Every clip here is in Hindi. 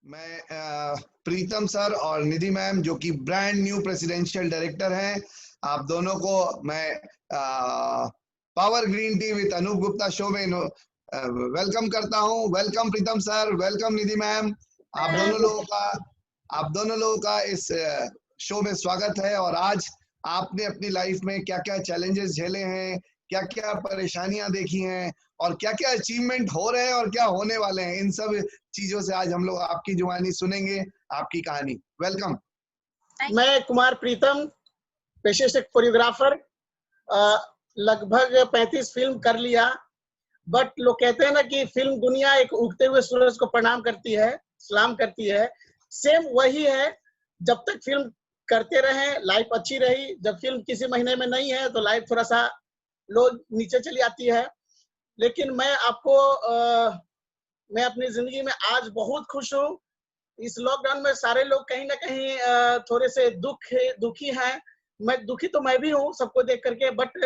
मैं प्रीतम सर और निधि मैम जो कि ब्रांड न्यू प्रेसिडेंशियल डायरेक्टर हैं, आप दोनों को मैं power green tea with Anoop Gupta show में वेलकम करता हूं। Welcome Pritam sir, welcome Nidhi ma'am. आप दोनों लोगों का इस शो में स्वागत है। और आज आपने अपनी लाइफ में क्या क्या चैलेंजेस झेले हैं, क्या क्या परेशानियां देखी हैं और क्या क्या अचीवमेंट हो रहे हैं और क्या होने वाले हैं, इन सब चीजों से आज हम लोग आपकी जुबानी सुनेंगे, आपकी कहानी। वेलकम। मैं कुमार प्रीतम, पेशे से कोरियोग्राफर, लगभग 35 फिल्म कर लिया। बट लोग कहते हैं ना कि फिल्म दुनिया एक उगते हुए सूरज को प्रणाम करती है, सलाम करती है। सेम वही है। जब तक फिल्म करते रहे लाइफ अच्छी रही, जब फिल्म किसी महीने में नहीं है तो लाइफ थोड़ा सा लो नीचे चली आती है। लेकिन मैं अपनी जिंदगी में आज बहुत खुश हूँ। इस लॉकडाउन में सारे लोग कहीं ना कहीं थोड़े से दुखी हैं। दुखी तो मैं भी हूँ सबको देख करके, बट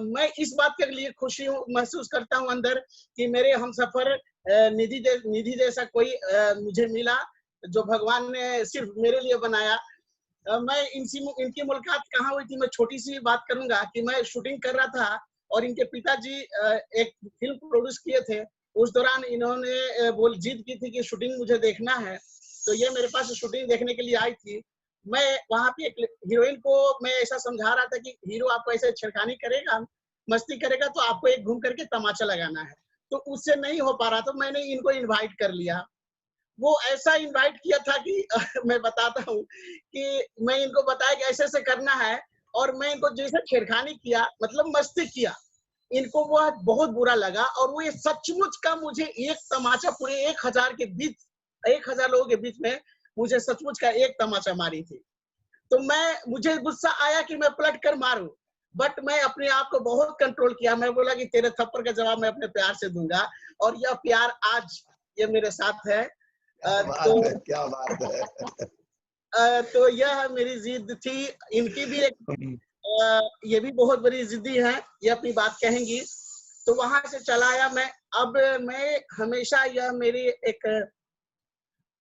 मैं इस बात के लिए खुशी महसूस करता हूँ अंदर कि मेरे हमसफर निधि जैसा कोई मुझे मिला, जो भगवान ने सिर्फ मेरे लिए बनाया। मैं इनकी मुलाकात कहाँ हुई थी, मैं छोटी सी बात करूंगा कि मैं शूटिंग कर रहा था और इनके पिताजी एक फिल्म प्रोड्यूस किए थे। उस दौरान इन्होंने जिद की थी कि शूटिंग मुझे देखना है, तो ये मेरे पास शूटिंग देखने के लिए आई थी। मैं वहां पे एक हीरोइन को मैं ऐसा समझा रहा था कि हीरो आपको ऐसे छेड़खानी करेगा, मस्ती करेगा तो आपको एक घूम करके तमाचा लगाना है। तो उससे नहीं हो पा रहा, तो मैंने इनको इनवाइट कर लिया। वो ऐसा इनवाइट किया था कि मैं बताता हूँ कि मैं इनको बताया कि ऐसे ऐसे करना है, और मैं इनको जैसे छेड़खानी किया, मतलब मस्ती किया, इनको वो बहुत बुरा लगा। और वो ये सचमुच का मुझे एक तमाचा पूरे 1000 लोगों के बीच में मुझे सचमुच का एक तमाचा मारी थी। तो मुझे गुस्सा आया कि मैं पलट कर मारूं, बट मैं अपने आप को बहुत कंट्रोल किया। मैं बोला कि तेरे थप्पड़ का जवाब मैं अपने प्यार से दूंगा, और यह प्यार आज ये मेरे साथ है। क्या बात है। तो यह मेरी जिद थी। इनकी भी एक ये भी बहुत बड़ी जिद्दी है, ये अपनी बात कहेंगी। तो वहां से चला आया मैं। अब मैं हमेशा यह मेरी एक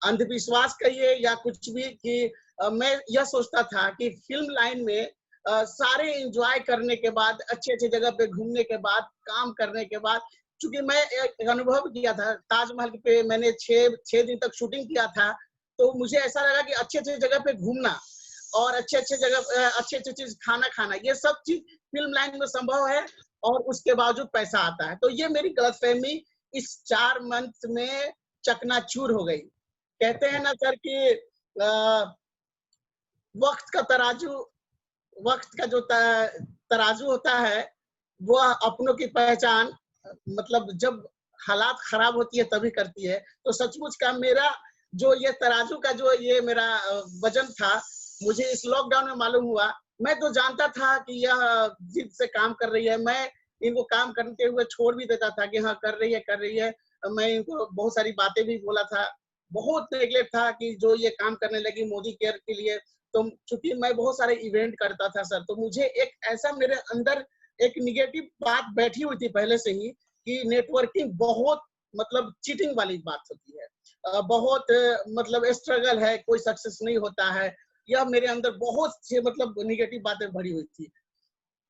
अंधविश्वास कहिए या कुछ भी कि मैं यह सोचता था कि फिल्म लाइन में सारे एंजॉय करने के बाद, अच्छे अच्छे जगह पे घूमने के बाद, काम करने के बाद, चूंकि मैं एक अनुभव किया था ताजमहल पे, मैंने 6 दिन तक शूटिंग किया था। तो मुझे ऐसा लगा कि अच्छे अच्छे जगह पे घूमना और अच्छे अच्छे जगह अच्छे अच्छे चीज खाना खाना, ये सब चीज फिल्म लाइन में संभव है, और उसके बावजूद पैसा आता है। तो ये मेरी गलतफहमी इस 4 मंथ में चकनाचूर हो गई। कहते हैं ना सर कि वक्त का जो तराजू होता है, वह अपनों की पहचान मतलब जब हालात खराब होती है तभी करती है। तो सचमुच का मेरा जो ये तराजू का जो ये मेरा वजन था, मुझे इस लॉकडाउन में मालूम हुआ। मैं तो जानता था कि यह जिद से काम कर रही है, मैं इनको काम करते हुए छोड़ भी देता था कि हाँ कर रही है। मैं इनको बहुत सारी बातें भी बोला था, बहुत नेगलेक्ट था कि जो ये काम करने लगी मोदी केयर के लिए। तो चूंकि मैं बहुत सारे इवेंट करता था सर, तो मुझे एक ऐसा मेरे अंदर एक निगेटिव बात बैठी हुई थी पहले से ही कि नेटवर्किंग बहुत मतलब चीटिंग वाली बात होती है, बहुत मतलब स्ट्रगल है, कोई सक्सेस नहीं होता है। यह मेरे अंदर बहुत सी मतलब निगेटिव बातें भरी हुई थी।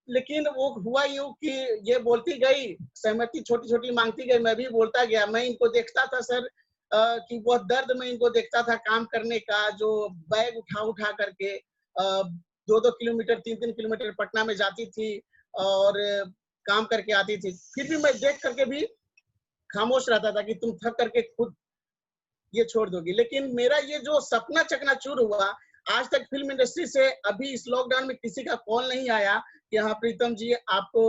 लेकिन वो हुआ यूं कि ये बोलती गई, सहमति छोटी छोटी मांगती गई, मैं भी बोलता गया। मैं इनको देखता था सर कि वह दर्द में इनको देखता था काम करने का, जो बैग उठा उठा करके 2-2 किलोमीटर 3-3 किलोमीटर पटना में जाती थी और काम करके आती थी। फिर भी मैं देख करके भी खामोश रहता था कि तुम थक करके खुद ये छोड़ दोगी। लेकिन मेरा ये जो सपना चकनाचूर हुआ, आज तक फिल्म इंडस्ट्री से अभी इस लॉकडाउन में किसी का कॉल नहीं आया कि हाँ प्रीतम जी आपको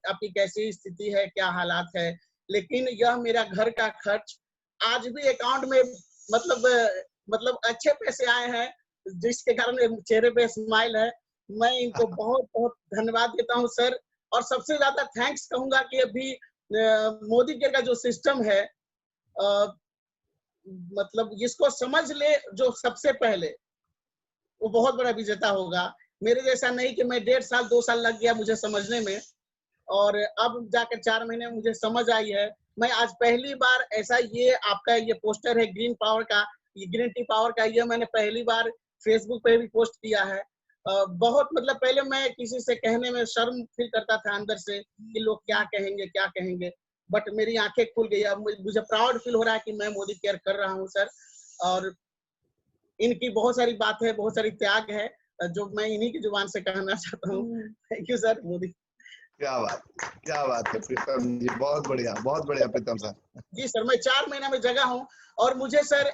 आपकी कैसी स्थिति है, क्या हालात है। लेकिन यह मेरा घर का खर्च आज भी अकाउंट में मतलब अच्छे पैसे आए हैं, जिसके कारण चेहरे पे स्माइल है। मैं इनको बहुत बहुत धन्यवाद देता हूँ सर। और सबसे ज्यादा थैंक्स कहूंगा कि अभी मोदी केयर का जो सिस्टम है, मतलब जिसको समझ ले जो सबसे पहले, वो बहुत बड़ा विजेता होगा। मेरे जैसा नहीं कि मैं 1.5 साल 2 साल लग गया मुझे समझने में, और अब जाकर 4 महीने में मुझे समझ आई है। मैं आज पहली बार ऐसा, ये आपका ये पोस्टर है ग्रीन पावर का, ये ग्रीन टी पावर का ये मैंने पहली बार फेसबुक पे भी पोस्ट किया है। बहुत मतलब पहले मैं किसी से कहने में शर्म फील करता था अंदर से कि लोग क्या कहेंगे, बट मेरी आंखें खुल गई। अब मुझे प्राउड फील हो रहा है कि मैं मोदी केयर कर रहा हूँ सर। और इनकी बहुत सारी बात है, बहुत सारी त्याग है जो मैं इन्हीं की जुबान से कहना चाहता हूँ। Thank you sir Modi. क्या बात है प्रीतम जी, बहुत बढ़िया प्रीतम सर। जी सर, मैं 4 महीना में जगा हूँ और मुझे सर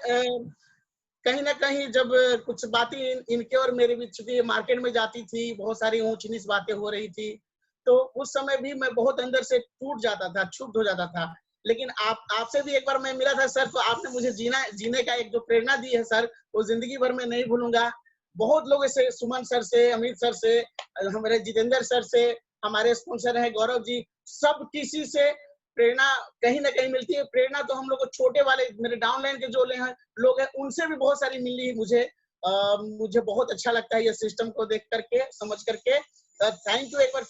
कहीं ना कहीं जब कुछ बातें इनके और मेरे बीच, चूंकि मार्केट में जाती थी, बहुत सारी ऊंच नीच बातें हो रही थी, तो उस समय भी मैं बहुत अंदर से टूट जाता था, क्षुब्ध हो जाता था। लेकिन आपसे भी एक बार मैं मिला था सर, तो आपने मुझे जीने का एक जो प्रेरणा दी है सर, वो जिंदगी भर में नहीं भूलूंगा। बहुत लोग ऐसे, सुमन सर से, अमित सर से, हमारे जितेंद्र सर से, हमारे स्पॉन्सर है गौरव जी, सब किसी से प्रेरणा कहीं ना कहीं मिलती है। प्रेरणा तो हम लोग को छोटे वाले मेरे डाउनलाइन के जो लोग हैं उनसे भी बहुत सारी मिली मुझे। मुझे बहुत अच्छा लगता है ये सिस्टम को देख करके, समझ करके। थैंक यू एक बार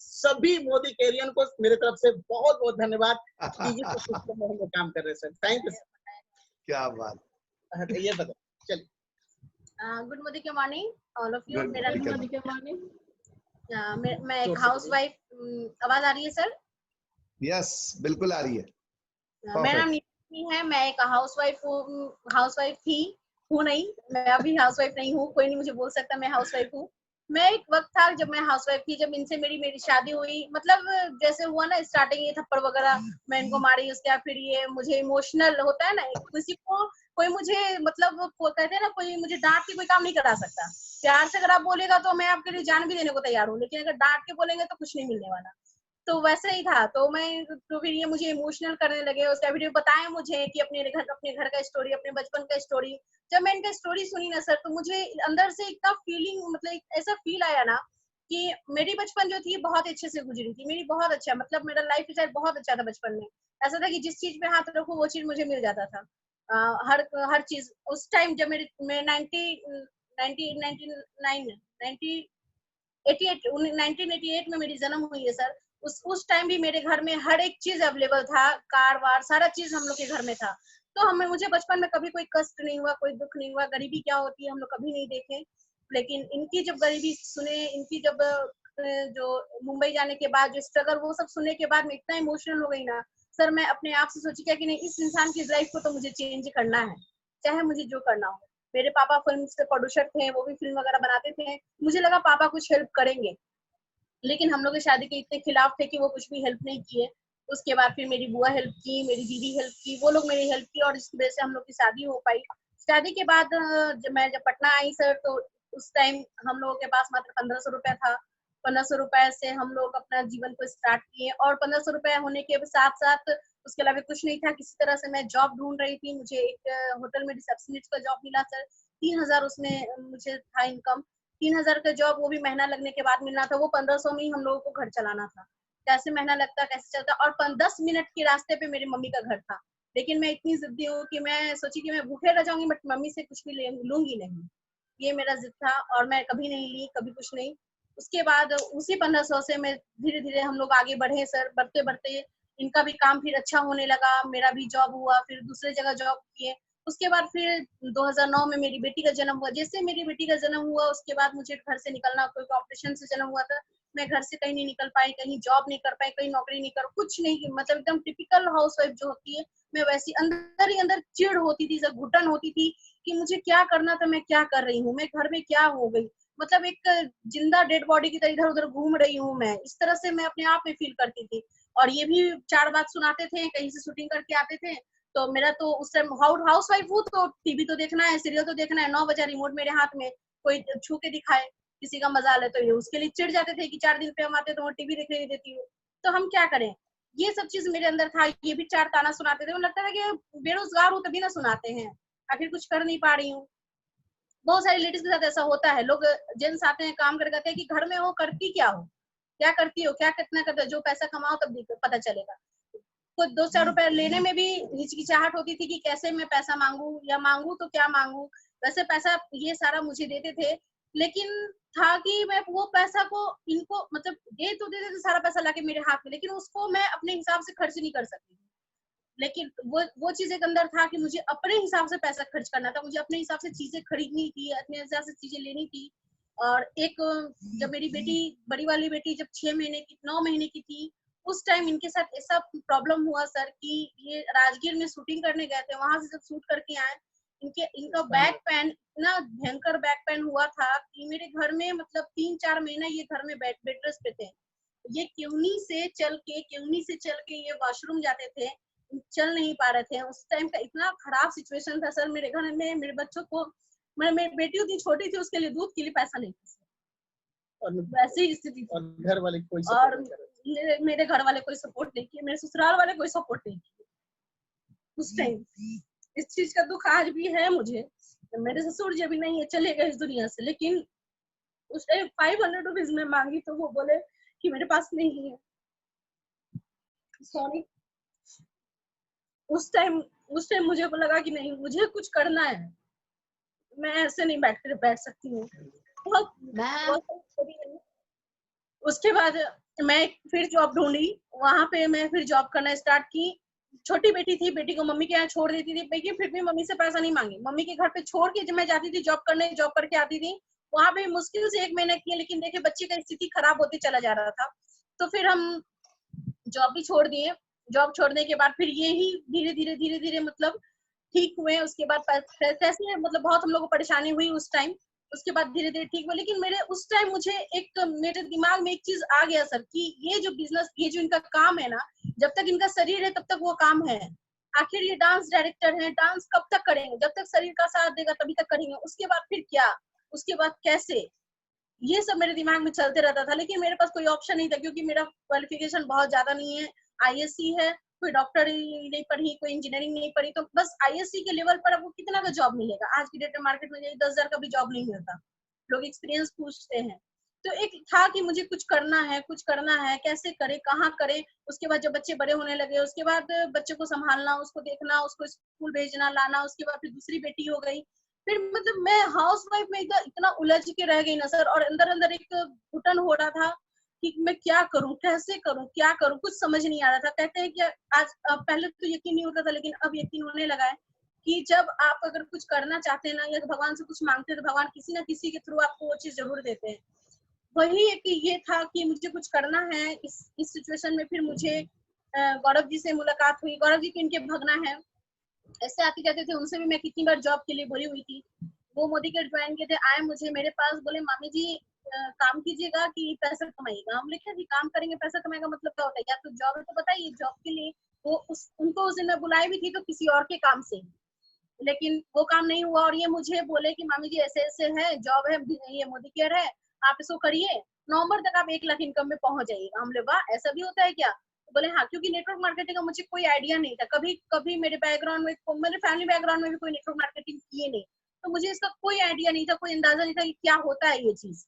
सभी मोदी कैरियन को मेरे तरफ से बहुत बहुत धन्यवाद कि ये सिस्टम में हम लोग काम कर रहे हैं सर। Thank you. क्या बात। ये बता चलिए। गुड मोदी के मॉर्निंग ऑल ऑफ यू। मेरा मोदी के मॉर्निंग। मैं एक हाउस वाइफ। आवाज आ रही है सर? यस, बिल्कुल आ रही है। मेरा नाम नीति है, मैं एक हाउस वाइफ हूँ नहीं, मैं अभी हाउस वाइफ नहीं हूँ, कोई नहीं मुझे बोल सकता मैं हाउस वाइफ हूँ। मैं एक वक्त था जब मैं हाउस वाइफ थी, जब इनसे मेरी शादी हुई, मतलब जैसे हुआ ना स्टार्टिंग, ये थप्पड़ वगैरह मैं इनको मारी, उसके बाद फिर ये मुझे इमोशनल होता है ना, किसी को कोई मुझे मतलब कहते हैं ना, कोई मुझे डांट के कोई काम नहीं करा सकता। प्यार से अगर आप बोलेगा तो मैं आपके लिए जान भी देने को तैयार हूँ, लेकिन अगर डांट के बोलेंगे तो कुछ नहीं मिलने वाला। तो वैसे ही था। तो फिर ये मुझे इमोशनल करने लगे। उसका वीडियो बताया मुझे कि अपने घर का स्टोरी, अपने बचपन का स्टोरी। जब मैं इनका स्टोरी सुनी ना सर, तो मुझे अंदर से इतना फीलिंग, मतलब ऐसा फील आया ना कि मेरी बचपन जो थी बहुत अच्छे से गुजरी थी, मेरी बहुत अच्छा, मतलब मेरा लाइफ स्टाइल बहुत अच्छा था बचपन में। ऐसा था कि जिस चीज पे हाथ रखो वो चीज मुझे मिल जाता था। हर चीज उस टाइम जब मैं 1988 में मेरी जन्म हुई है सर। उस टाइम भी मेरे घर में हर एक चीज अवेलेबल था, कार वार सारा चीज हम लोग के घर में था। तो मुझे बचपन में कभी कोई कष्ट नहीं हुआ, कोई दुख नहीं हुआ। गरीबी क्या होती है हम लोग कभी नहीं देखे। लेकिन इनकी जब गरीबी सुने, इनकी जब जो मुंबई जाने के बाद जो स्ट्रगल, वो सब सुनने के बाद मैं इतना इमोशनल हो गई ना सर। मैं अपने आप से सोची क्या कि नहीं, इस इंसान की लाइफ को तो मुझे चेंज करना है, चाहे मुझे जो करना हो। मेरे पापा फिल्म के प्रोड्यूसर थे, वो भी फिल्म वगैरह बनाते थे। मुझे लगा पापा कुछ हेल्प करेंगे, लेकिन हम लोग की शादी के इतने खिलाफ थे कि वो कुछ भी हेल्प नहीं किए। उसके बाद फिर मेरी बुआ हेल्प की, मेरी दीदी हेल्प की, वो लोग मेरी हेल्प की, और इस वजह से हम लोग की शादी हो पाई। शादी के बाद जब पटना आई सर, तो उस टाइम हम लोगों के पास मात्र 1500 रुपया था। 1500 रुपए से हम लोग अपना जीवन को स्टार्ट किए, और 1500 रुपया होने के साथ साथ उसके अलावा कुछ नहीं था। किसी तरह से मैं जॉब ढूंढ रही थी। मुझे एक होटल में रिसेप्शनिस्ट का जॉब मिला सर। 3000 उसमें मुझे था इनकम। 3000 का जॉब, वो भी महीना लगने के बाद मिलना था। वो 1500 में ही हम लोगों को घर चलाना था। कैसे महीना लगता, कैसे चलता। और 10 मिनट के रास्ते पे मेरी मम्मी का घर था। लेकिन मैं इतनी जिद्दी हूँ कि मैं सोची कि मैं भूखे रह जाऊंगी, बट मम्मी से कुछ भी लूंगी नहीं। ये मेरा जिद था, और मैं कभी नहीं ली, कभी कुछ नहीं। उसके बाद उसी 1500 से मैं धीरे धीरे हम लोग आगे बढ़े सर। बढ़ते बढ़ते इनका भी काम फिर अच्छा होने लगा, मेरा भी जॉब हुआ, फिर दूसरे जगह जॉब किए। उसके बाद फिर 2009 में मेरी बेटी का जन्म हुआ। जैसे मेरी बेटी का जन्म हुआ, उसके बाद मुझे घर से निकलना, कोई ऑपरेशन से जन्म हुआ था, मैं घर से कहीं नहीं निकल पाई, कहीं जॉब नहीं कर पाई, कहीं नौकरी नहीं कर, कुछ नहीं, मतलब एकदम टिपिकल हाउसवाइफ जो होती है, मैं वैसी अंदर ही अंदर चिढ़ होती थी, सब घुटन होती थी कि मुझे क्या करना था, मैं क्या कर रही हूँ, मैं घर में क्या हो गई, मतलब एक जिंदा डेड बॉडी की तरह इधर उधर घूम रही हूँ मैं। इस तरह से मैं अपने आप में फील करती थी। और ये भी 4 बात सुनाते थे, कहीं से शूटिंग करके आते थे। तो मेरा तो उस टाइम हाउस वाइफ हूँ, तो टीवी तो देखना है, सीरियल तो देखना है। 9 बजे रिमोट मेरे हाथ में, कोई छू के दिखाए, किसी का मजा ले, तो ये उसके लिए चिढ़ जाते थे कि 4 दिन पे हम आते तो टीवी देखने नहीं देती हूँ। तो हम क्या करें, ये सब चीज मेरे अंदर था। ये भी 4 ताना सुनाते थे। मुझे लगता था कि बेरोजगार हूँ तभी ना सुनाते हैं, आखिर कुछ कर नहीं पा रही हूँ। बहुत सारी लेडीज के साथ ऐसा होता है। लोग जेंट्स आते हैं, काम करके आते हैं कि घर में हो, करती क्या हो, क्या करती हो, क्या कितना करते हो, जो पैसा कमाओ तब पता चलेगा। कुछ 2-4 रुपए लेने में भी हिचकिचाहट होती थी कि कैसे मैं पैसा मांगू, या मांगू तो क्या मांगू। वैसे पैसा ये सारा मुझे देते थे, लेकिन था कि मैं वो पैसा को इनको मतलब दे तो देते थे सारा पैसा लाके मेरे हाथ में, लेकिन उसको मैं अपने हिसाब से खर्च नहीं कर सकती। लेकिन वो चीज एक अंदर था कि मुझे अपने हिसाब से पैसा खर्च करना था, मुझे अपने हिसाब से चीजें खरीदनी थी, अपने हिसाब से चीजें लेनी थी। और एक जब मेरी बेटी, बड़ी वाली बेटी जब 6 महीने की 9 महीने की थी, उस टाइम इनके साथ ऐसा प्रॉब्लम हुआ सर कि ये राजगीर में शूटिंग करने गए थे, वहां से जब शूट करके आए, इनका बैक पेन, इतना भयंकर बैक पेन हुआ था कि मेरे घर में मतलब 3-4 महीना ये घर में बेड रेस्ट पे थे। ये क्यूनी से चल के ये वॉशरूम जाते थे, चल नहीं पा रहे थे। उस टाइम का इतना खराब सिचुएशन था सर मेरे घर में। मेरे बच्चों को, मेरी बेटी उतनी छोटी थी, उसके लिए दूध के लिए पैसा नहीं था, और वैसी स्थिति थी। और घर वाले कोई और सपोर्ट नहीं करे। मेरे घर वाले कोई सपोर्ट नहीं किए, मेरे ससुराल वाले कोई सपोर्ट नहीं किए उस टाइम। इस चीज का दुख आज भी है मुझे। मेरे ससुर जी भी नहीं है, चले गए इस दुनिया से, लेकिन उस टाइम 500 रुपीज में मांगी तो वो बोले कि मेरे पास नहीं है, सॉरी। उस टाइम मुझे लगा कि नहीं, मुझे कुछ करना है, मैं ऐसे नहीं बैठ सकती हूँ। उसके बाद मैं फिर जॉब ढूंढी, वहां पे मैं फिर जॉब करना स्टार्ट की। छोटी बेटी थी, बेटी को मम्मी के यहाँ छोड़ देती थी, लेकिन फिर भी मम्मी से पैसा नहीं मांगी। मम्मी के घर पे छोड़ के जब मैं जाती थी जॉब करने, जॉब करके आती थी, वहां पे मुश्किल से 1 महीना किया, लेकिन देखिए बच्चे का स्थिति खराब होते चला जा रहा था। तो फिर हम जॉब भी छोड़ दिए। जॉब छोड़ने के बाद फिर ये ही धीरे धीरे मतलब ठीक हुए। उसके बाद कैसे मतलब बहुत हम लोग को परेशानी हुई उस टाइम। उसके बाद धीरे धीरे ठीक हुआ, लेकिन मेरे उस टाइम मेरे दिमाग में एक चीज आ गया सर कि ये जो बिजनेस, ये जो इनका काम है ना, जब तक इनका शरीर है तब तक वो काम है। आखिर ये डांस डायरेक्टर है, डांस कब तक करेंगे? जब तक शरीर का साथ देगा तभी तक करेंगे। उसके बाद फिर क्या, उसके बाद कैसे, ये सब मेरे दिमाग में चलते रहता था। लेकिन मेरे पास कोई ऑप्शन नहीं था, क्योंकि मेरा क्वालिफिकेशन बहुत ज्यादा नहीं है। आईएससी है, कोई डॉक्टर नहीं पढ़ी, कोई इंजीनियरिंग नहीं पढ़ी, तो बस आईएससी के लेवल पर आपको कितना का जॉब मिलेगा? आज की डेट में मार्केट में 10,000 का भी जॉब नहीं मिलता, लोग एक्सपीरियंस पूछते हैं। तो एक था कि मुझे कुछ करना है, कैसे करे, कहाँ करे। उसके बाद जब बच्चे बड़े होने लगे, उसके बाद बच्चे को संभालना, उसको देखना, उसको स्कूल भेजना लाना, उसके बाद फिर दूसरी बेटी हो गई। फिर मतलब मैं हाउस वाइफ में इतना उलझ के रह गई ना सर, और अंदर अंदर एक घुटन हो रहा था कि मैं क्या करूं, कैसे करूं, क्या करूं, कुछ समझ नहीं आ रहा था। कहते हैं कि आज पहले तो यकीन नहीं होता था, लेकिन अब यकीन होने लगा है कि जब आप अगर कुछ करना चाहते हैं ना, या भगवान से कुछ मांगते हैं, तो भगवान किसी ना किसी के थ्रू आपको वो चीज जरूर देते हैं। वही एक ये था कि मुझे कुछ करना है। इस सिचुएशन में फिर मुझे गौरव जी से मुलाकात हुई। गौरव जी के इनके भगना है, ऐसे आते जाते थे, उनसे भी मैं कितनी बार जॉब के लिए बोली हुई थी। वो मोदी के ज्वाइन किए थे, आए मुझे मेरे पास, बोले मामी जी काम कीजिएगा कि पैसा कमाइएगा। हम लिखे जी काम करेंगे पैसा कमाएगा मतलब क्या होता है, या तो जॉब है तो बताइए। जॉब के लिए वो उनको उस दिन मैं बुलाई भी थी, तो किसी और के काम से, लेकिन वो काम नहीं हुआ। और ये मुझे बोले कि मामी जी ऐसे ऐसे है, जॉब है, ये मोदी केयर है, आप इसको करिए, नवंबर तक आप 1 लाख इनकम में पहुंच जाइएगा। हम लोग वाह, ऐसा भी होता है क्या? बोले हाँ, क्योंकि नेटवर्क मार्केटिंग का मुझे कोई आइडिया नहीं था। कभी मेरे बैकग्राउंड में, मेरे फैमिली बैकग्राउंड में भी कोई नेटवर्क मार्केटिंग किए नहीं, तो मुझे इसका कोई आइडिया नहीं था, कोई अंदाजा नहीं था कि क्या होता है ये चीज।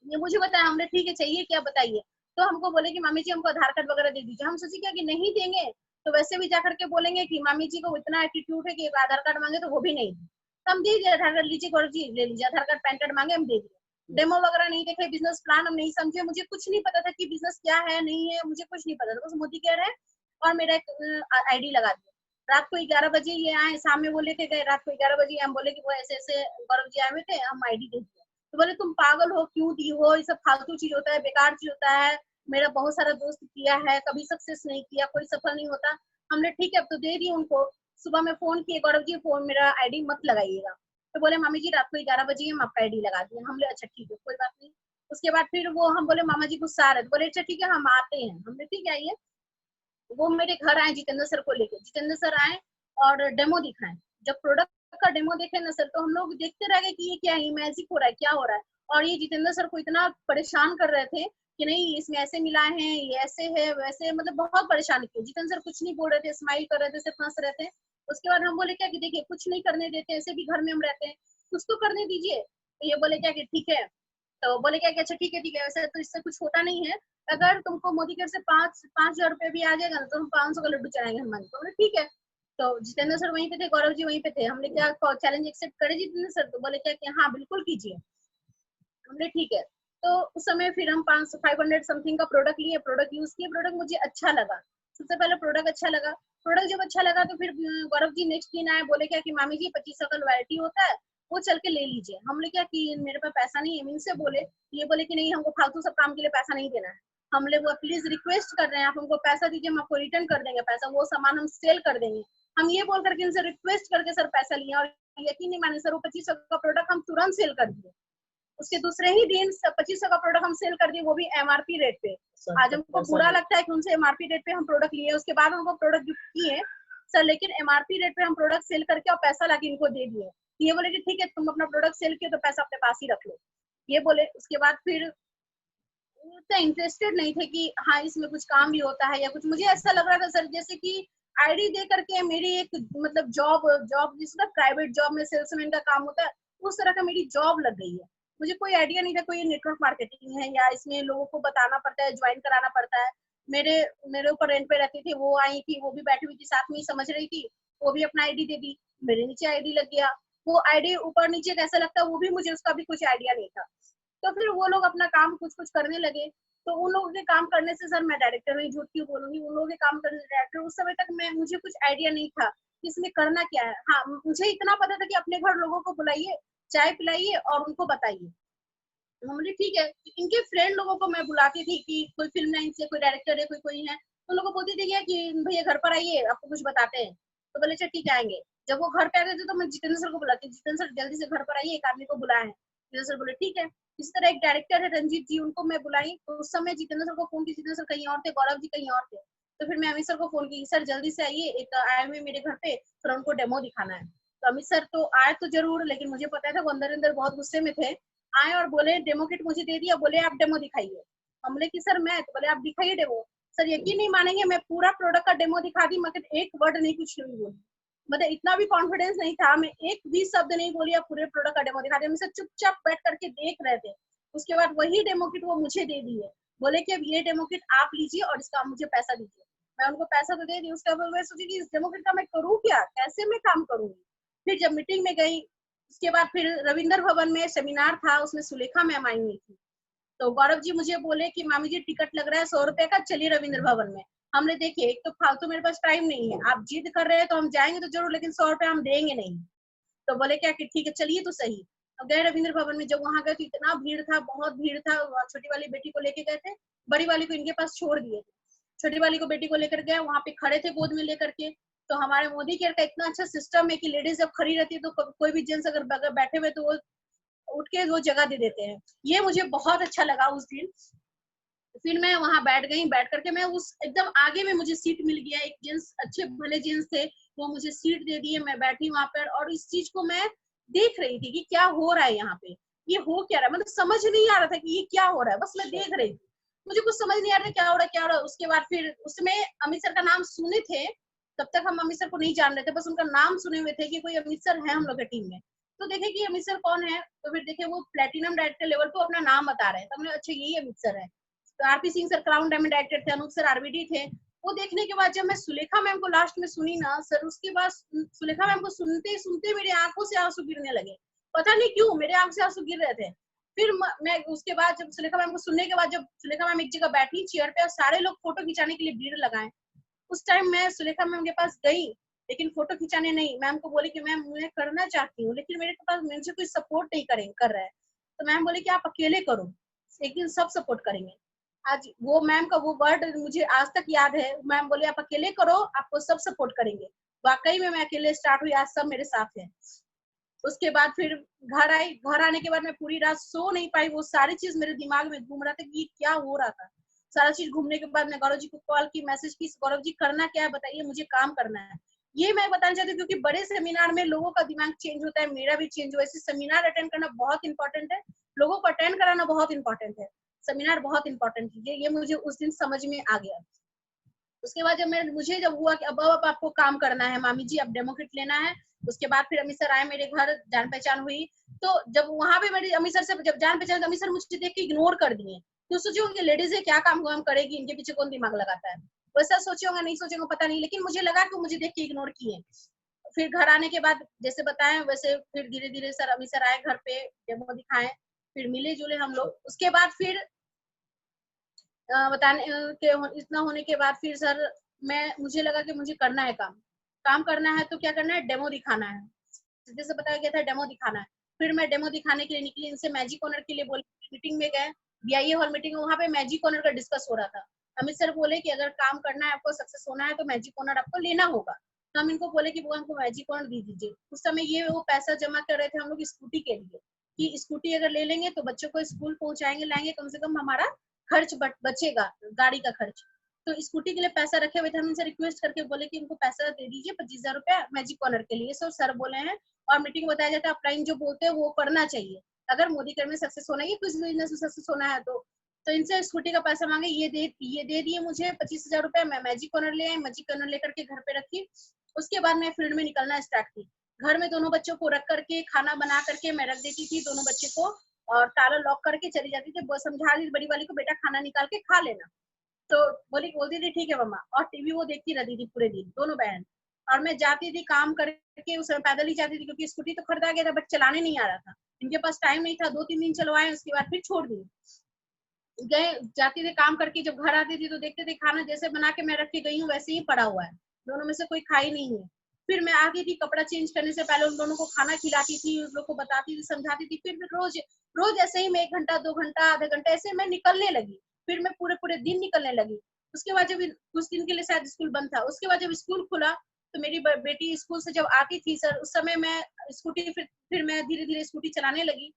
ये मुझे बताया, हमने ठीक है चाहिए क्या बताइए। तो हमको बोले कि मामी जी हमको आधार कार्ड वगैरह दे दीजिए। हम सोचे क्या कि नहीं देंगे तो वैसे भी जाकर के बोलेंगे कि मामी जी को इतना एटीट्यूड है कि आधार कार्ड मांगे तो वो भी नहीं। तो हम दे दिए आधार कार्ड, लीजिए गौरव जी ले लीजिए आधार कार्ड, पैन कार्ड मांगे हम दे दिए। डेमो वगैरह नहीं देखे, बिजनेस प्लान हम नहीं समझे, मुझे कुछ नहीं पता था कि बिजनेस क्या है नहीं है, मुझे कुछ नहीं पता था। बस मोदी केयर है और मेरा एक आईडी लगा दिया। रात को 11 बजे ये आए, शाम में वो लेके गए, रात को 11 बजे हम बोले कि वो ऐसे ऐसे गौरव जी आए हुए थे, हम आईडी दे दिए। तो बोले तुम पागल हो, क्यों दी हो, ये सब फालतू चीज होता है, बेकार चीज होता है, मेरा बहुत सारा दोस्त किया है, कभी सक्सेस नहीं किया, कोई सफल नहीं होता। हमने ठीक है अब तो दे दी उनको। सुबह में फोन किए, गौरव जी फोन मेरा आईडी मत लगाइएगा। तो बोले मामी जी रात को 11 बजे हम आपका आईडी लगा दिए। हम बोले अच्छा ठीक है कोई बात नहीं। उसके बाद फिर वो हम बोले मामा जी गुस्सा आ रहे, तो बोले अच्छा ठीक है हम आते हैं। हमने ठीक है आइए। वो मेरे घर आए जितेंद्र सर को लेके, जितेंद्र सर आए और डेमो दिखाए। जब प्रोडक्ट का डेमो देखे ना सर, तो हम लोग देखते रह गए कि ये क्या है, मैजिक हो रहा है, क्या हो रहा है। और ये जितेंद्र सर को इतना परेशान कर रहे थे कि नहीं इसमें ऐसे मिलाए हैं, ये ऐसे है वैसे, मतलब बहुत परेशान किए। जितेंद्र सर कुछ नहीं बोल रहे थे, स्माइल कर रहे थे, सिर्फ हंस रहे थे। उसके बाद हम बोले क्या कि देखिए कुछ नहीं करने देते, ऐसे भी घर में हम रहते हैं, कुछ तो करने दीजिए। तो ये बोले क्या कि ठीक है। तो बोले क्या कि अच्छा ठीक है वैसे तो इससे कुछ होता नहीं है, अगर तुमको मोदी केयर से 5,000 रुपए भी आ जाएगा ना, तो हम 500 का लड्डू चढ़ाएंगे हमारे। तो बोले ठीक है। तो जितेंद्र सर वहीं पे थे, गौरव जी वहीं पे थे। हमने क्या चैलेंज एक्सेप्ट करे जितेंद्र सर? तो बोले क्या कि हाँ बिल्कुल कीजिए। हमने ठीक है। तो उस समय फिर हम 500 500 समथिंग का प्रोडक्ट लिए, प्रोडक्ट यूज किए, प्रोडक्ट मुझे अच्छा लगा। सबसे पहले प्रोडक्ट अच्छा लगा। प्रोडक्ट जब अच्छा लगा तो फिर गौरव जी नेक्स्ट दिन आए, बोले क्या कि मामी जी 2500 का लॉयल्टी होता है, वो चल के ले लीजिए। हमने क्या कि मेरे पास पैसा नहीं है, इनसे बोले, ये बोले कि नहीं हमको फालतू सब काम के लिए पैसा नहीं देना है। हमने वो प्लीज रिक्वेस्ट कर रहे हैं, आप हमको पैसा दीजिए, हम आपको रिटर्न कर देंगे पैसा, वो सामान हम सेल कर देंगे। हम ये बोल करके इनसे रिक्वेस्ट करके सर पैसा लिए, और यकीन नहीं माने सर, वो 2500 का प्रोडक्ट हम तुरंत सेल कर दिए। उसके दूसरे ही दिन 2500 का प्रोडक्ट हम सेल कर दिए, वो भी एमआरपी रेट पे। आज हमको बुरा लगता है कि उनसे एमआरपी रेट पे हम प्रोडक्ट लिए, उसके बाद हमको प्रोडक्ट गिफ्ट किए सर, लेकिन एमआरपी रेट पे हम प्रोडक्ट सेल करके और पैसा लाके इनको दे दिए। ये बोले कि ठीक है तुम अपना प्रोडक्ट सेल किए तो पैसा अपने पास ही रख लो, ये बोले। उसके बाद फिर उतना इंटरेस्टेड नहीं थे कि हाँ इसमें कुछ काम भी होता है या कुछ। मुझे ऐसा लग रहा था सर जैसे कि आईडी दे करके मेरी एक मतलब जॉब जिसका प्राइवेट जॉब में सेल्समैन का काम होता है, उस तरह का मेरी जॉब लग गई है। मुझे कोई आइडिया नहीं था कोई नेटवर्क मार्केटिंग है या इसमें लोगों को बताना पड़ता है, ज्वाइन कराना पड़ता है। मेरे ऊपर रेंट पे रहती थी, वो आई थी, वो भी बैठी हुई थी साथ में ही, समझ रही थी, वो भी अपना आईडी दे दी, मेरे नीचे आईडी लग गया। वो आईडी ऊपर नीचे कैसा लगता है वो भी मुझे उसका भी कुछ आइडिया नहीं था। तो फिर वो लोग अपना काम कुछ कुछ करने लगे। तो उन लोगों के काम करने से सर मैं डायरेक्टर नहीं, झूठ क्यों बोलूंगी, उन लोगों के काम करने से डायरेक्टर, उस समय तक मुझे कुछ आइडिया नहीं था कि इसमें करना क्या है। हाँ मुझे इतना पता था कि अपने घर लोगों को बुलाइए, चाय पिलाइए और उनको बताइए। हमने ठीक है, इनके फ्रेंड लोगों को मैं बुलाती थी कि कोई फिल्म लाइन से कोई डायरेक्टर है, कोई है, तो लोगों को बोलती थी कि भैया घर पर आइए आपको कुछ बताते हैं। तो बोले अच्छा ठीक है आएंगे। जब वो घर पे आते थे तो मैं जितेंद्र सर को बुलाती, जितेंद्र सर जल्दी से घर पर आइए, एक आदमी को बुलाए हैं। जितेंद्र सर बोले ठीक है। इसी तरह एक डायरेक्टर है रंजीत जी, उनको मैं बुलाई, तो उस समय जितेंद्र सर को फोन की, जितेंद्र सर कहीं और थे, गौरव जी कहीं और थे। तो फिर मैं अमित सर को फोन की, सर जल्दी से आइए, एक आए हुए मेरे घर पे, फिर उनको डेमो दिखाना है। तो अमित सर तो आए तो जरूर, लेकिन मुझे पता था वो अंदर अंदर बहुत गुस्से में थे। आए और बोले डेमो किट मुझे दे दिया, बोले आप डेमो दिखाइए। हम बोले कि सर मैं, तो बोले आप दिखाइए डेमो। सर यकीन नहीं मानेंगे, मैं पूरा प्रोडक्ट का डेमो दिखा दी, मगर एक वर्ड नहीं कुछ नहीं बोली। मतलब इतना भी कॉन्फिडेंस नहीं था, मैं एक भी शब्द नहीं बोली, अब पूरे प्रोडक्ट का डेमो दिखा दिया। मुझसे चुपचाप बैठ करके देख रहे थे। उसके बाद वही डेमो किट वो मुझे दे दी है, बोले कि अब ये डेमो किट आप लीजिए और इसका मुझे पैसा दीजिए। मैं उनको पैसा तो दे दी, उसके बाद मैं सोची कि इस डेमो किट का मैं करूँ क्या, कैसे मैं काम करूंगी। फिर जब मीटिंग में गई, उसके बाद फिर रविंद्र भवन में सेमिनार था, उसमें सुलेखा मैम आई हुई थी। तो गौरव जी मुझे बोले कि मामी जी टिकट लग रहा है 100 रुपए का, चलिए रविंद्र भवन में। हमने देखिए एक तो फालतू मेरे पास टाइम नहीं है, आप जिद कर रहे हैं तो हम जाएंगे तो जरूर, लेकिन 100 रुपए हम देंगे नहीं। तो बोले क्या कि ठीक है चलिए तो सही। अब गए रविंद्र भवन में, जब वहां गए तो इतना भीड़ था, बहुत भीड़ था। छोटी वाली बेटी को लेके गए थे, बड़ी वाली को इनके पास छोड़ दिए थे। छोटी वाली को बेटी को लेकर गए, वहां पे खड़े थे गोद में लेकर के। तो हमारे मोदी केयर का इतना अच्छा सिस्टम है कि लेडीज जब खड़ी रहती है तो कोई भी जेंट्स अगर बैठे हुए तो वो उठ के वो जगह दे देते हैं। ये मुझे बहुत अच्छा लगा उस दिन। फिर मैं वहां बैठ गई, बैठ करके मैं उस एकदम आगे में मुझे सीट मिल गया, एक जेंट्स अच्छे भले जेंट्स थे, वो मुझे सीट दे दिए, मैं बैठी वहां पर और इस चीज को मैं देख रही थी कि क्या हो रहा है यहाँ पे, ये हो क्या रहा है, मतलब समझ नहीं आ रहा था कि ये क्या हो रहा है, बस मैं देख रही थी, मुझे कुछ समझ नहीं आ रहा था क्या हो रहा है क्या हो रहा है। उसके बाद फिर उसमें अमित सर का नाम सुने थे, तब तक हम अमित सर को नहीं जान रहे थे, बस उनका नाम सुने हुए थे कि कोई अमित सर है हम लोग की टीम में। तो देखे कि अमित सर कौन है, तो फिर देखे वो प्लेटिनम डायरेक्टर लेवल पे अपना नाम बता रहे हैं, तो हमने अच्छा यही अमित सर है। तो RP Singh sir crown diamond director थे, अनूप सर आरबीडी थे। वो देखने के बाद जब मैं सुलेखा मैम को लास्ट में सुनी ना सर, उसके बाद सुलेखा मैम को सुनते सुनते मेरी आंखों से आंसू गिरने लगे, पता नहीं क्यों मेरे आंख से आंसू गिर रहे थे। फिर मैं उसके बाद जब सुलेखा मैम को सुनने के बाद, जब सुलेखा मैम एक जगह बैठी चेयर पे और सारे लोग फोटो खिंचाने के लिए भीड़ लगाए, उस टाइम मैं सुलेखा मैम के पास गई, लेकिन फोटो खिंचाने नहीं। मैम को बोली कि मैम मैं करना चाहती हूँ, लेकिन मेरे पास मुझे कोई सपोर्ट नहीं कर रहा है। तो मैम बोले कि आप अकेले करो, एक दिन सब सपोर्ट करेंगे। आज वो मैम का वो वर्ड मुझे आज तक याद है, मैम बोले आप अकेले करो, आपको सब सपोर्ट करेंगे। वाकई में मैं अकेले स्टार्ट हुई, आज सब मेरे साथ हैं। उसके बाद फिर घर आई, घर आने के बाद मैं पूरी रात सो नहीं पाई, वो सारी चीज मेरे दिमाग में घूम रहा था कि क्या हो रहा था। सारा चीज घूमने के बाद मैं गौरव जी को कॉल की, मैसेज की, गौरव जी करना क्या है बताइए, मुझे काम करना है। ये मैं बताना चाहती हूँ क्योंकि बड़े सेमिनार में लोगों का दिमाग चेंज होता है, मेरा भी चेंज हुआ। ऐसे सेमिनार अटेंड करना बहुत इंपॉर्टेंट है, लोगों को अटेंड कराना बहुत इंपॉर्टेंट है, सेमिनार बहुत इंपॉर्टेंट है। ये मुझे उस दिन समझ में आ गया। उसके बाद मुझे जब हुआ कि अब आपको काम करना है मामी जी, अब डेमो किट लेना है। उसके बाद फिर अमित सर आए मेरे घर, जान पहचान हुई। तो जब वहां पे मेरी अमित सर से जब जान पहचान, अमित सर मुझे देख के इग्नोर कर दिए। तो सोचे होंगे लेडीज है, क्या काम काम करेगी, इनके पीछे कौन दिमाग लगाता है, वैसा सोचे होंगे नहीं सोचे होंगे पता नहीं, लेकिन मुझे लगा कि मुझे देख के इग्नोर किए। फिर घर आने के बाद जैसे बताएं वैसे फिर धीरे धीरे सर अमित सर आए घर पे, डेमो दिखाएं, फिर मिले जुले हम लोग। उसके बाद फिर बताने के इतना होने के बाद फिर सर मुझे लगा कि मुझे करना है काम करना है, तो क्या करना है, डेमो दिखाना है। जैसे बताया गया था डेमो दिखाना है। फिर मैं डेमो दिखाने के लिए निकली, इनसे मैजिक ऑनर के लिए बोले, मीटिंग में गए, बीआईए हॉल मीटिंग में, वहाँ पे मैजिक ऑनर का डिस्कस हो रहा था। अमित सर बोले कि अगर काम करना है, आपको सक्सेस होना है, तो मैजिक ऑनर आपको लेना होगा। तो हम इनको बोले कि वो हमको मैजिक ऑनर दे दीजिए। उस समय ये वो पैसा जमा कर रहे थे हम लोग स्कूटी के लिए, कि स्कूटी अगर ले लेंगे तो बच्चों को स्कूल पहुंचाएंगे, लाएंगे, कम से कम हमारा खर्च बचेगा, गाड़ी का खर्च। तो स्कूटी के लिए पैसा रखे हुए थे। हम इनसे रिक्वेस्ट करके बोले कि इनको पैसा दे दीजिए 25,000 रुपया मैजिक ऑनर के लिए। सो सर बोले हैं, और मीटिंग में बताया जाता है अपलाइन जो बोलते हैं वो करना चाहिए, अगर मोदी केयर में सक्सेस होना है, कुछ बिजनेस में सक्सेस होना है तो इनसे स्कूटी का पैसा मांगे, ये दे दिए मुझे 25,000 रुपया। मैं मैजिक ऑनर ले आई, मैजिक ऑनर लेकर के घर पे रखी। उसके बाद मैं फील्ड में निकलना स्टार्ट की। घर में दोनों बच्चों को रख करके, खाना बना करके मैं रख देती थी दोनों बच्चे को, और ताला लॉक करके चली जाती थी। समझा रही बड़ी वाली को, बेटा खाना निकाल के खा लेना। तो बोलती थी ठीक है मम्मा, और टीवी वो देखती रहती थी पूरे दिन, दोनों बहन। और मैं जाती थी काम करके, उस समय पैदल ही जाती थी, क्योंकि स्कूटी तो खरीदा गया था बट चलाने नहीं आ रहा था, इनके पास टाइम नहीं था। 2-3 दिन चलवाए, उसके बाद फिर छोड़ दिए। गए, जाती थी काम करके, जब घर आती थी तो देखते थे खाना जैसे बना के मैं रख के गई हूँ वैसे ही पड़ा हुआ है, दोनों में से कोई खाई नहीं है। फिर मैं आती थी, कपड़ा चेंज करने से पहले उन दोनों को खाना खिलाती थी, उन लोग को बताती थी, समझाती थी। फिर रोज रोज ऐसे ही मैं 1 घंटा 2 घंटा आधा घंटा ऐसे मैं निकलने लगी। फिर मैं पूरे पूरे दिन निकलने लगी। उसके बाद जब कुछ दिन के लिए शायद स्कूल बंद था, उसके बाद जब स्कूल खुला तो मेरी बेटी स्कूल से जब आती थी सर, उस समय मैं स्कूटी फिर मैं धीरे धीरे स्कूटी चलाने लगी।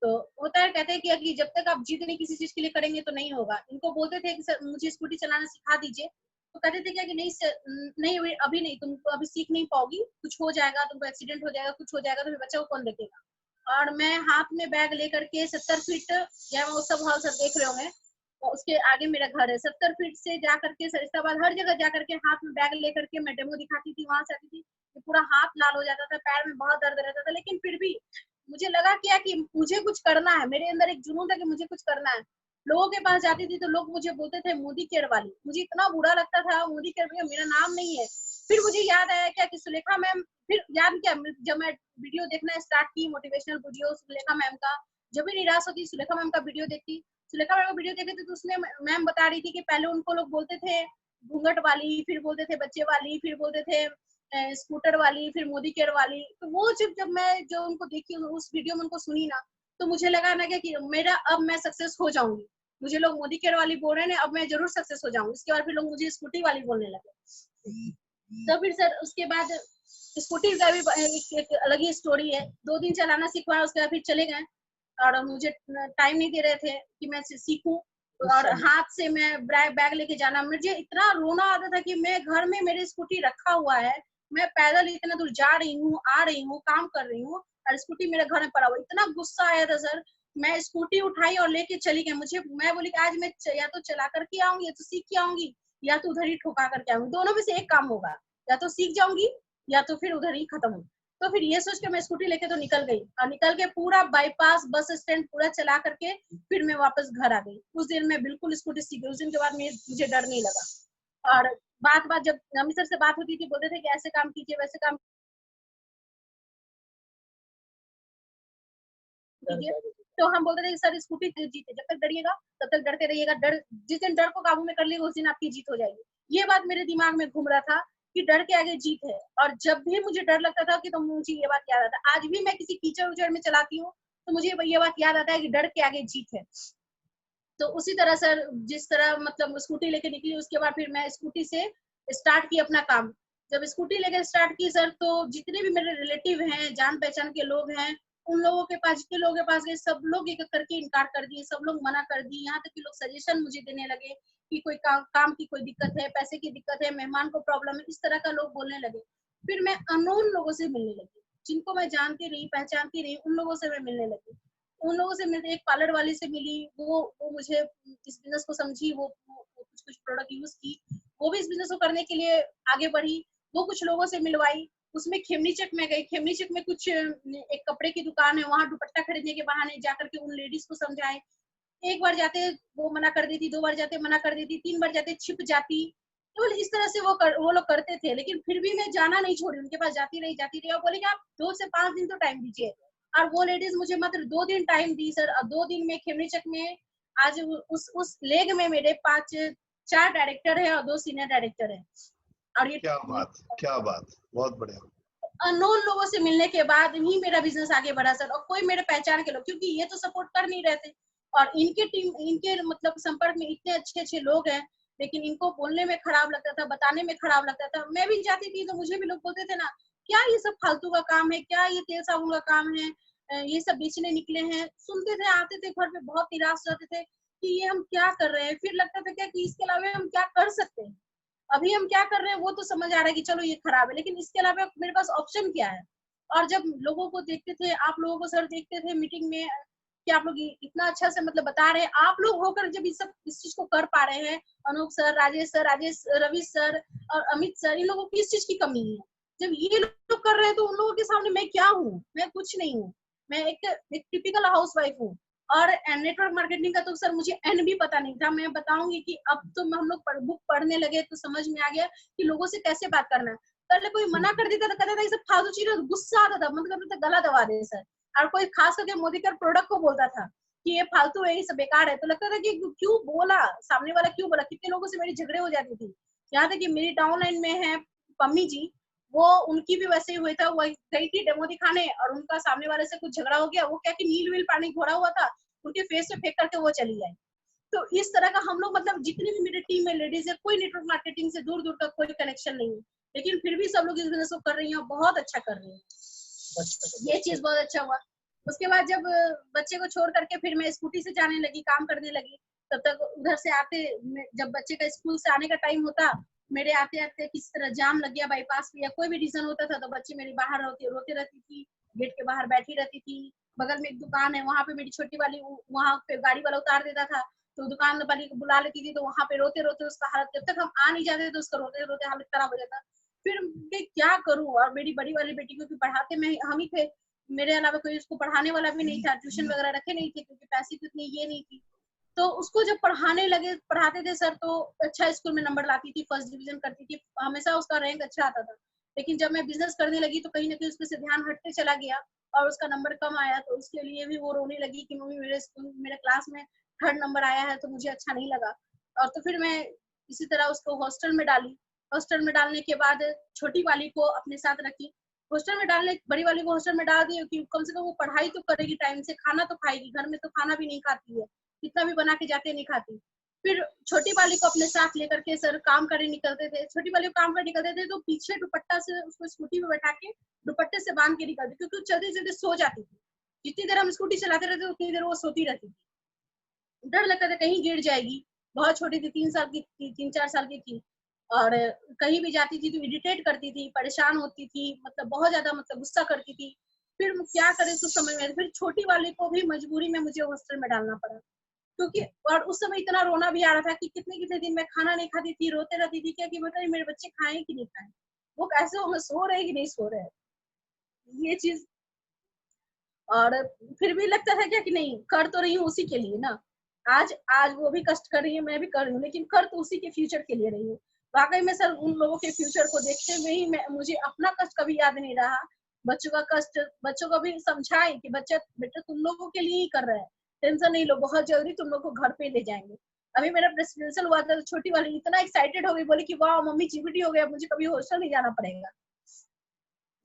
तो होता है, कहते हैं कि जब तक आप जिद नहीं किसी चीज के लिए करेंगे तो नहीं होगा। इनको बोलते थे कि सर मुझे स्कूटी चलाना सिखा दीजिए, तो कहते थे क्या कि नहीं सर, नहीं अभी नहीं, तुम अभी सीख नहीं पाओगी, कुछ हो जाएगा, तुमको एक्सीडेंट हो जाएगा, कुछ हो जाएगा, तो फिर बच्चा को कौन देखेगा। और मैं हाथ में बैग लेकर के 70 फीट, या वो सब हॉल सर देख रहे होंगे, तो उसके आगे मेरा घर है, 70 फीट से जा करके सरिस्ताबाद हर जगह जा करके हाथ में बैग लेकर के मैं डेमो दिखाती थी। वहां से आती थी, पूरा हाथ लाल हो जाता था, पैर में बहुत दर्द रहता था, लेकिन फिर भी मुझे लगा क्या कि मुझे कुछ करना है, मेरे अंदर एक जुनून था कि मुझे कुछ करना है। लोगों के पास जाती थी तो लोग मुझे बोलते थे मोदी केयर वाली, मुझे इतना बुरा लगता था, मोदी केयर भैया मेरा नाम नहीं है। फिर मुझे याद आया क्या कि सुलेखा मैम, फिर याद क्या, जब मैं वीडियो देखना स्टार्ट की, मोटिवेशनल वीडियो सुलेखा मैम का, जब भी निराश होती सुलेखा मैम का वीडियो देखती, सुलेखा मैम का वीडियो देखती थी, तो उसमें मैम बता रही थी कि पहले उनको लोग बोलते थे घूंघट वाली, फिर बोलते थे बच्चे वाली, फिर बोलते थे स्कूटर वाली, फिर मोदी केयर वाली। तो वो जब मैं जो उनको देखी, उस वीडियो में उनको सुनी ना, तो मुझे लगा ना कि मेरा अब मैं सक्सेस हो जाऊंगी। मुझे लोग मोदी केयर वाली बोल रहे हैं, अब मैं जरूर सक्सेस हो जाऊंगी। इसके बाद फिर लोग मुझे स्कूटी वाली बोलने लगे। तो फिर सर उसके बाद स्कूटी का भी एक अलग ही स्टोरी है। 2 दिन चलाना सीखवाया, उसके बाद फिर चले गए, और मुझे टाइम नहीं दे रहे थे कि मैं सीखूं, और हाथ से मैं बैग लेके जाना, मुझे इतना रोना आता था कि मैं घर में मेरी स्कूटी रखा हुआ है, मैं पैदल इतना दूर जा रही हूँ, आ रही हूँ, काम कर रही हूँ, और स्कूटी मेरे घर में पड़ा हुआ। इतना गुस्सा आया था सर, मैं स्कूटी उठाई और लेके चली गई। मैं बोली कि आज मैं या तो चला करके आऊंगी, या तो सीख के आऊंगी, या तो उधर ही ठोका करके आऊंगी, दोनों में से एक काम होगा, या तो सीख जाऊंगी या तो फिर उधर ही खत्म हो। तो फिर ये सोच के मैं स्कूटी लेके तो निकल गई, और निकल के पूरा बाईपास बस स्टैंड पूरा चला करके फिर मैं वापस घर आ गई। उस दिन मैं बिल्कुल स्कूटी सीख गई। उस दिन के बाद मुझे डर नहीं लगा। और बात जब अमित सर से बात होती थी, बोलते थे कि ऐसे काम कीजिए, वैसे काम कीजिए, तो हम बोलते थे कि सर स्कूटी जीते, जब तक डरिएगा तब तक डरते रहिएगा, डर जिस दिन डर को काबू में कर लिएगा उस दिन आपकी जीत हो जाएगी। ये बात मेरे दिमाग में घूम रहा था कि डर के आगे जीत है। और जब भी मुझे डर लगता था कि तो मुझे ये बात याद आता है। आज भी मैं किसी कीचड़ उचड़ में चलाती हूँ तो मुझे ये बात याद आता है कि डर के आगे जीत है। तो उसी तरह सर, जिस तरह मतलब स्कूटी लेके निकली, उसके बाद फिर मैं स्कूटी से स्टार्ट की अपना काम। जब स्कूटी लेके स्टार्ट की सर, तो जितने भी मेरे रिलेटिव हैं, जान पहचान के लोग हैं, उन लोगों के पास, जितने लोगों के पास गए, सब लोग एक करके इनकार कर दिए, सब लोग मना कर दिए। यहाँ तक कि लोग सजेशन मुझे देने लगे कि कोई काम की कोई दिक्कत है, पैसे की दिक्कत है, मेहमान को प्रॉब्लम है, इस तरह का लोग बोलने लगे। फिर मैं अननोन लोगों से मिलने लगी, जिनको मैं जानती रही, पहचानती रही, उन लोगों से मैं मिलने लगी। उन लोगों से मिलते, एक पार्लर वाली से मिली, वो मुझे इस बिजनेस को समझी, वो कुछ प्रोडक्ट यूज की, वो भी इस बिजनेस को करने के लिए आगे बढ़ी। वो कुछ लोगों से मिलवाई। उसमें खेमनी चक में गई, खेमनी चक में कुछ एक कपड़े की दुकान है, वहां दुपट्टा खरीदने के बहाने जाकर के उन लेडीज को समझाए। एक बार जाते वो मना कर देती, 2 बार जाते मना कर देती, 3 बार जाते छिप जाती। तो इस तरह से वो लोग करते थे, लेकिन फिर भी मैं जाना नहीं छोड़ी, उनके पास जाती रही। और बोले कि आप 2 से 5 दिन तो टाइम दीजिए। और वो लेडीज मुझे मात्र 2 दिन टाइम दी सर, और 2 दिन में खेमनी चक में आज उस लेग में मेरे 5 4 डायरेक्टर है और 2 सीनियर डायरेक्टर है। और ये क्या बात, बहुत बढ़िया। अननोन लोगों से मिलने के बाद ही मेरा बिजनेस आगे बढ़ा सर, और कोई मेरे पहचान के लोग, क्योंकि ये तो सपोर्ट कर नहीं रहे थे, और इनके मतलब संपर्क में इतने अच्छे लोग हैं, लेकिन इनको बोलने में खराब लगता था, बताने में खराब लगता था। मैं भी जाती थी तो मुझे भी लोग बोलते थे ना, क्या ये सब फालतू का काम है, क्या ये तेल साबुन का काम है, ये सब बेचने निकले हैं। सुनते थे, आते थे घर पे बहुत निराश रहते थे कि ये हम क्या कर रहे हैं। फिर लगता था क्या कि इसके अलावा हम क्या कर सकते हैं, अभी हम क्या कर रहे हैं वो तो समझ आ रहा है कि चलो ये खराब है, लेकिन इसके अलावा मेरे पास ऑप्शन क्या है। और जब लोगों को देखते थे, आप लोगों को सर देखते थे मीटिंग में कि आप लोग इतना अच्छा से मतलब बता रहे हैं, आप लोग होकर जब इस चीज को कर पा रहे हैं, अनूप सर, राजेश, रवि सर और अमित सर, इन लोगों की इस चीज की कमी है। जब ये लोग कर रहे हैं तो उन लोगों के सामने मैं क्या हूँ, मैं कुछ नहीं हूँ, मैं एक टिपिकल हाउस वाइफ हूँ। और नेटवर्क मार्केटिंग का तो सर मुझे एन भी पता नहीं था। मैं बताऊंगी कि अब तो हम लोग बुक पढ़ने लगे तो समझ में आ गया कि लोगों से कैसे बात करना है। पहले कोई मना कर देता था, कहता था ये सब फालतू चीज, गुस्सा आता था, मन करता था गला दबा दे सर। और कोई खास करके मोदी का प्रोडक्ट को बोलता था कि ये फालतू है, ये सब बेकार है, तो लगता था कि क्यों बोला, सामने वाला क्यों बोला। कितने लोगों से मेरी झगड़े हो जाती थी। यहाँ तक कि मेरी डाउनलाइन में है पम्मी जी, वो उनकी भी वैसे ही हुआ था। वो गई थी डेमो दिखाने और उनका सामने वाले से कुछ झगड़ा हो गया। वो क्या कि नील वील पानी घोड़ा हुआ था, उनके फेस पे फेंक करके वो चली आई। तो इस तरह का हम लोग, मतलब जितनी भी मेरी टीम में लेडीज है, कोई नेटवर्क मार्केटिंग से दूर दूर तक कोई कनेक्शन नहीं है, लेकिन फिर भी सब लोग इस बिजनेस को कर रही हैं और बहुत अच्छा कर रही हैं। ये चीज बहुत अच्छा हुआ। उसके बाद जब बच्चे को छोड़ करके फिर मैं स्कूटी से जाने लगी, काम करने लगी, तब तक उधर से आते, जब बच्चे का स्कूल से आने का टाइम होता, मेरे आते आते किसी तरह जाम लग गया बाईपास पे या कोई भी रीजन होता था, तो बच्चे मेरी बाहर रोते रहती थी, गेट के बाहर बैठी रहती थी। बगल में एक दुकान है, वहां पे मेरी छोटी वाली, वहां पे गाड़ी वाला उतार देता था, तो दुकान वाली को बुला लेती थी, तो वहां पे रोते रोते उसका हालत, जब तक हम आ नहीं जाते तो उसका रोते रोते हालत खराब हो जाता। फिर मैं क्या करूं। और मेरी बड़ी वाली बेटी को पढ़ाते में हम ही थे, मेरे अलावा कोई उसको पढ़ाने वाला भी नहीं था, ट्यूशन वगैरह रखे नहीं थे क्योंकि पैसे की उतनी ये नहीं थी। तो उसको जब पढ़ाते थे सर, तो अच्छा स्कूल में नंबर लाती थी, फर्स्ट डिवीजन करती थी, हमेशा उसका रैंक अच्छा आता था। लेकिन जब मैं बिजनेस करने लगी तो कहीं ना कहीं उसमें से ध्यान हटते चला गया और उसका नंबर कम आया, तो उसके लिए भी वो रोने लगी कि मम्मी मेरे क्लास में 3rd नंबर आया है तो मुझे अच्छा नहीं लगा। और तो फिर मैं इसी तरह उसको हॉस्टल में डाली। हॉस्टल में डालने के बाद छोटी वाली को अपने साथ रखी। हॉस्टल में डालने, बड़ी वाली को हॉस्टल में डाल दी कि कम से कम वो पढ़ाई तो करेगी, टाइम से खाना तो खाएगी, घर में तो खाना भी नहीं खाती है, कितना भी बना के जाते नहीं खाती। फिर छोटी वाली को अपने साथ लेकर के सर काम करने निकलते थे। छोटी वाली को काम करने निकलते थे तो पीछे दुपट्टा से उसको स्कूटी में बैठा के दुपट्टे से बांध के निकलते, क्योंकि वो चलते चलते सो जाती थी। जितनी देर हम स्कूटी चलाते रहते उतनी देर वो सोती रहती थी। डर लगता था कहीं गिर जाएगी। बहुत छोटी थी, 3-4 साल की थी। और कहीं भी जाती थी तो इरिटेट करती थी, परेशान होती थी, मतलब बहुत ज्यादा मतलब गुस्सा करती थी। फिर क्या करें कुछ समझ में, फिर छोटी वाली को भी मजबूरी में मुझे हॉस्टल में डालना पड़ा, क्योंकि और उस समय इतना रोना भी आ रहा था कि कितने कितने दिन मैं खाना नहीं खाती थी, रोते रहती थी क्या कि बताइए मेरे बच्चे खाएं कि नहीं खाएं, वो कैसे होंगे, सो रहे कि नहीं सो रहे, ये चीज। और फिर भी लगता था क्या कि नहीं, कर तो रही हूँ उसी के लिए ना। आज आज वो भी कष्ट कर रही है, मैं भी कर रही हूँ, लेकिन कर तो उसी के फ्यूचर के लिए रही हूँ। वाकई में सर उन लोगों के फ्यूचर को देखते हुए ही मुझे अपना कष्ट कभी याद नहीं रहा। बच्चों का कष्ट, बच्चों को भी समझाएं कि बच्चा बेटा तुम लोगों के लिए ही कर रहा है, टेंशन नहीं लो, बहुत जल्दी तुम लोग को घर पे ले जाएंगे। अभी मेरा प्रेसिडेंशियल हुआ था तो छोटी वाली इतना एक्साइटेड हो गई, बोली कि वाह मम्मी जीबीटी हो गया, मुझे कभी हॉस्टल नहीं जाना पड़ेगा।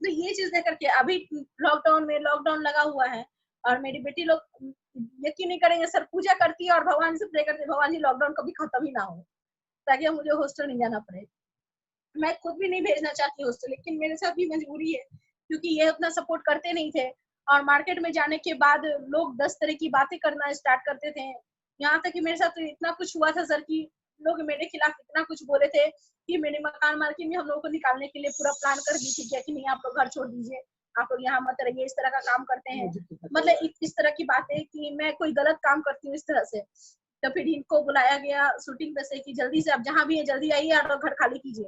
तो ये चीज देख करके अभी लॉकडाउन लगा हुआ है और मेरी बेटी लोग यकीन नहीं करेंगे सर, पूजा करती है और भगवान से प्रे करती है भगवान जी लॉकडाउन कभी खत्म ही ना हो ताकि मुझे हॉस्टल नहीं जाना पड़े। मैं खुद भी नहीं भेजना चाहती हॉस्टल, लेकिन मेरे साथ भी मजबूरी है क्योंकि ये उतना सपोर्ट करते नहीं थे। और मार्केट में जाने के बाद लोग 10 तरह की बातें करना स्टार्ट करते थे। यहाँ तक कि मेरे साथ तो इतना कुछ हुआ था सर कि लोग मेरे खिलाफ इतना कुछ बोले थे कि मेरे मकान मालकिन भी हम लोगों को निकालने के लिए पूरा प्लान कर दी थी कि नहीं आप लोग घर छोड़ दीजिए, आप लोग यहाँ मत रहिए, इस तरह का काम करते हैं, मतलब इस तरह की बातें कि मैं कोई गलत काम करती हूँ इस तरह से। तो फिर इनको बुलाया गया शूटिंग पे से कि जल्दी से आप जहाँ भी है जल्दी आइए और घर खाली कीजिए।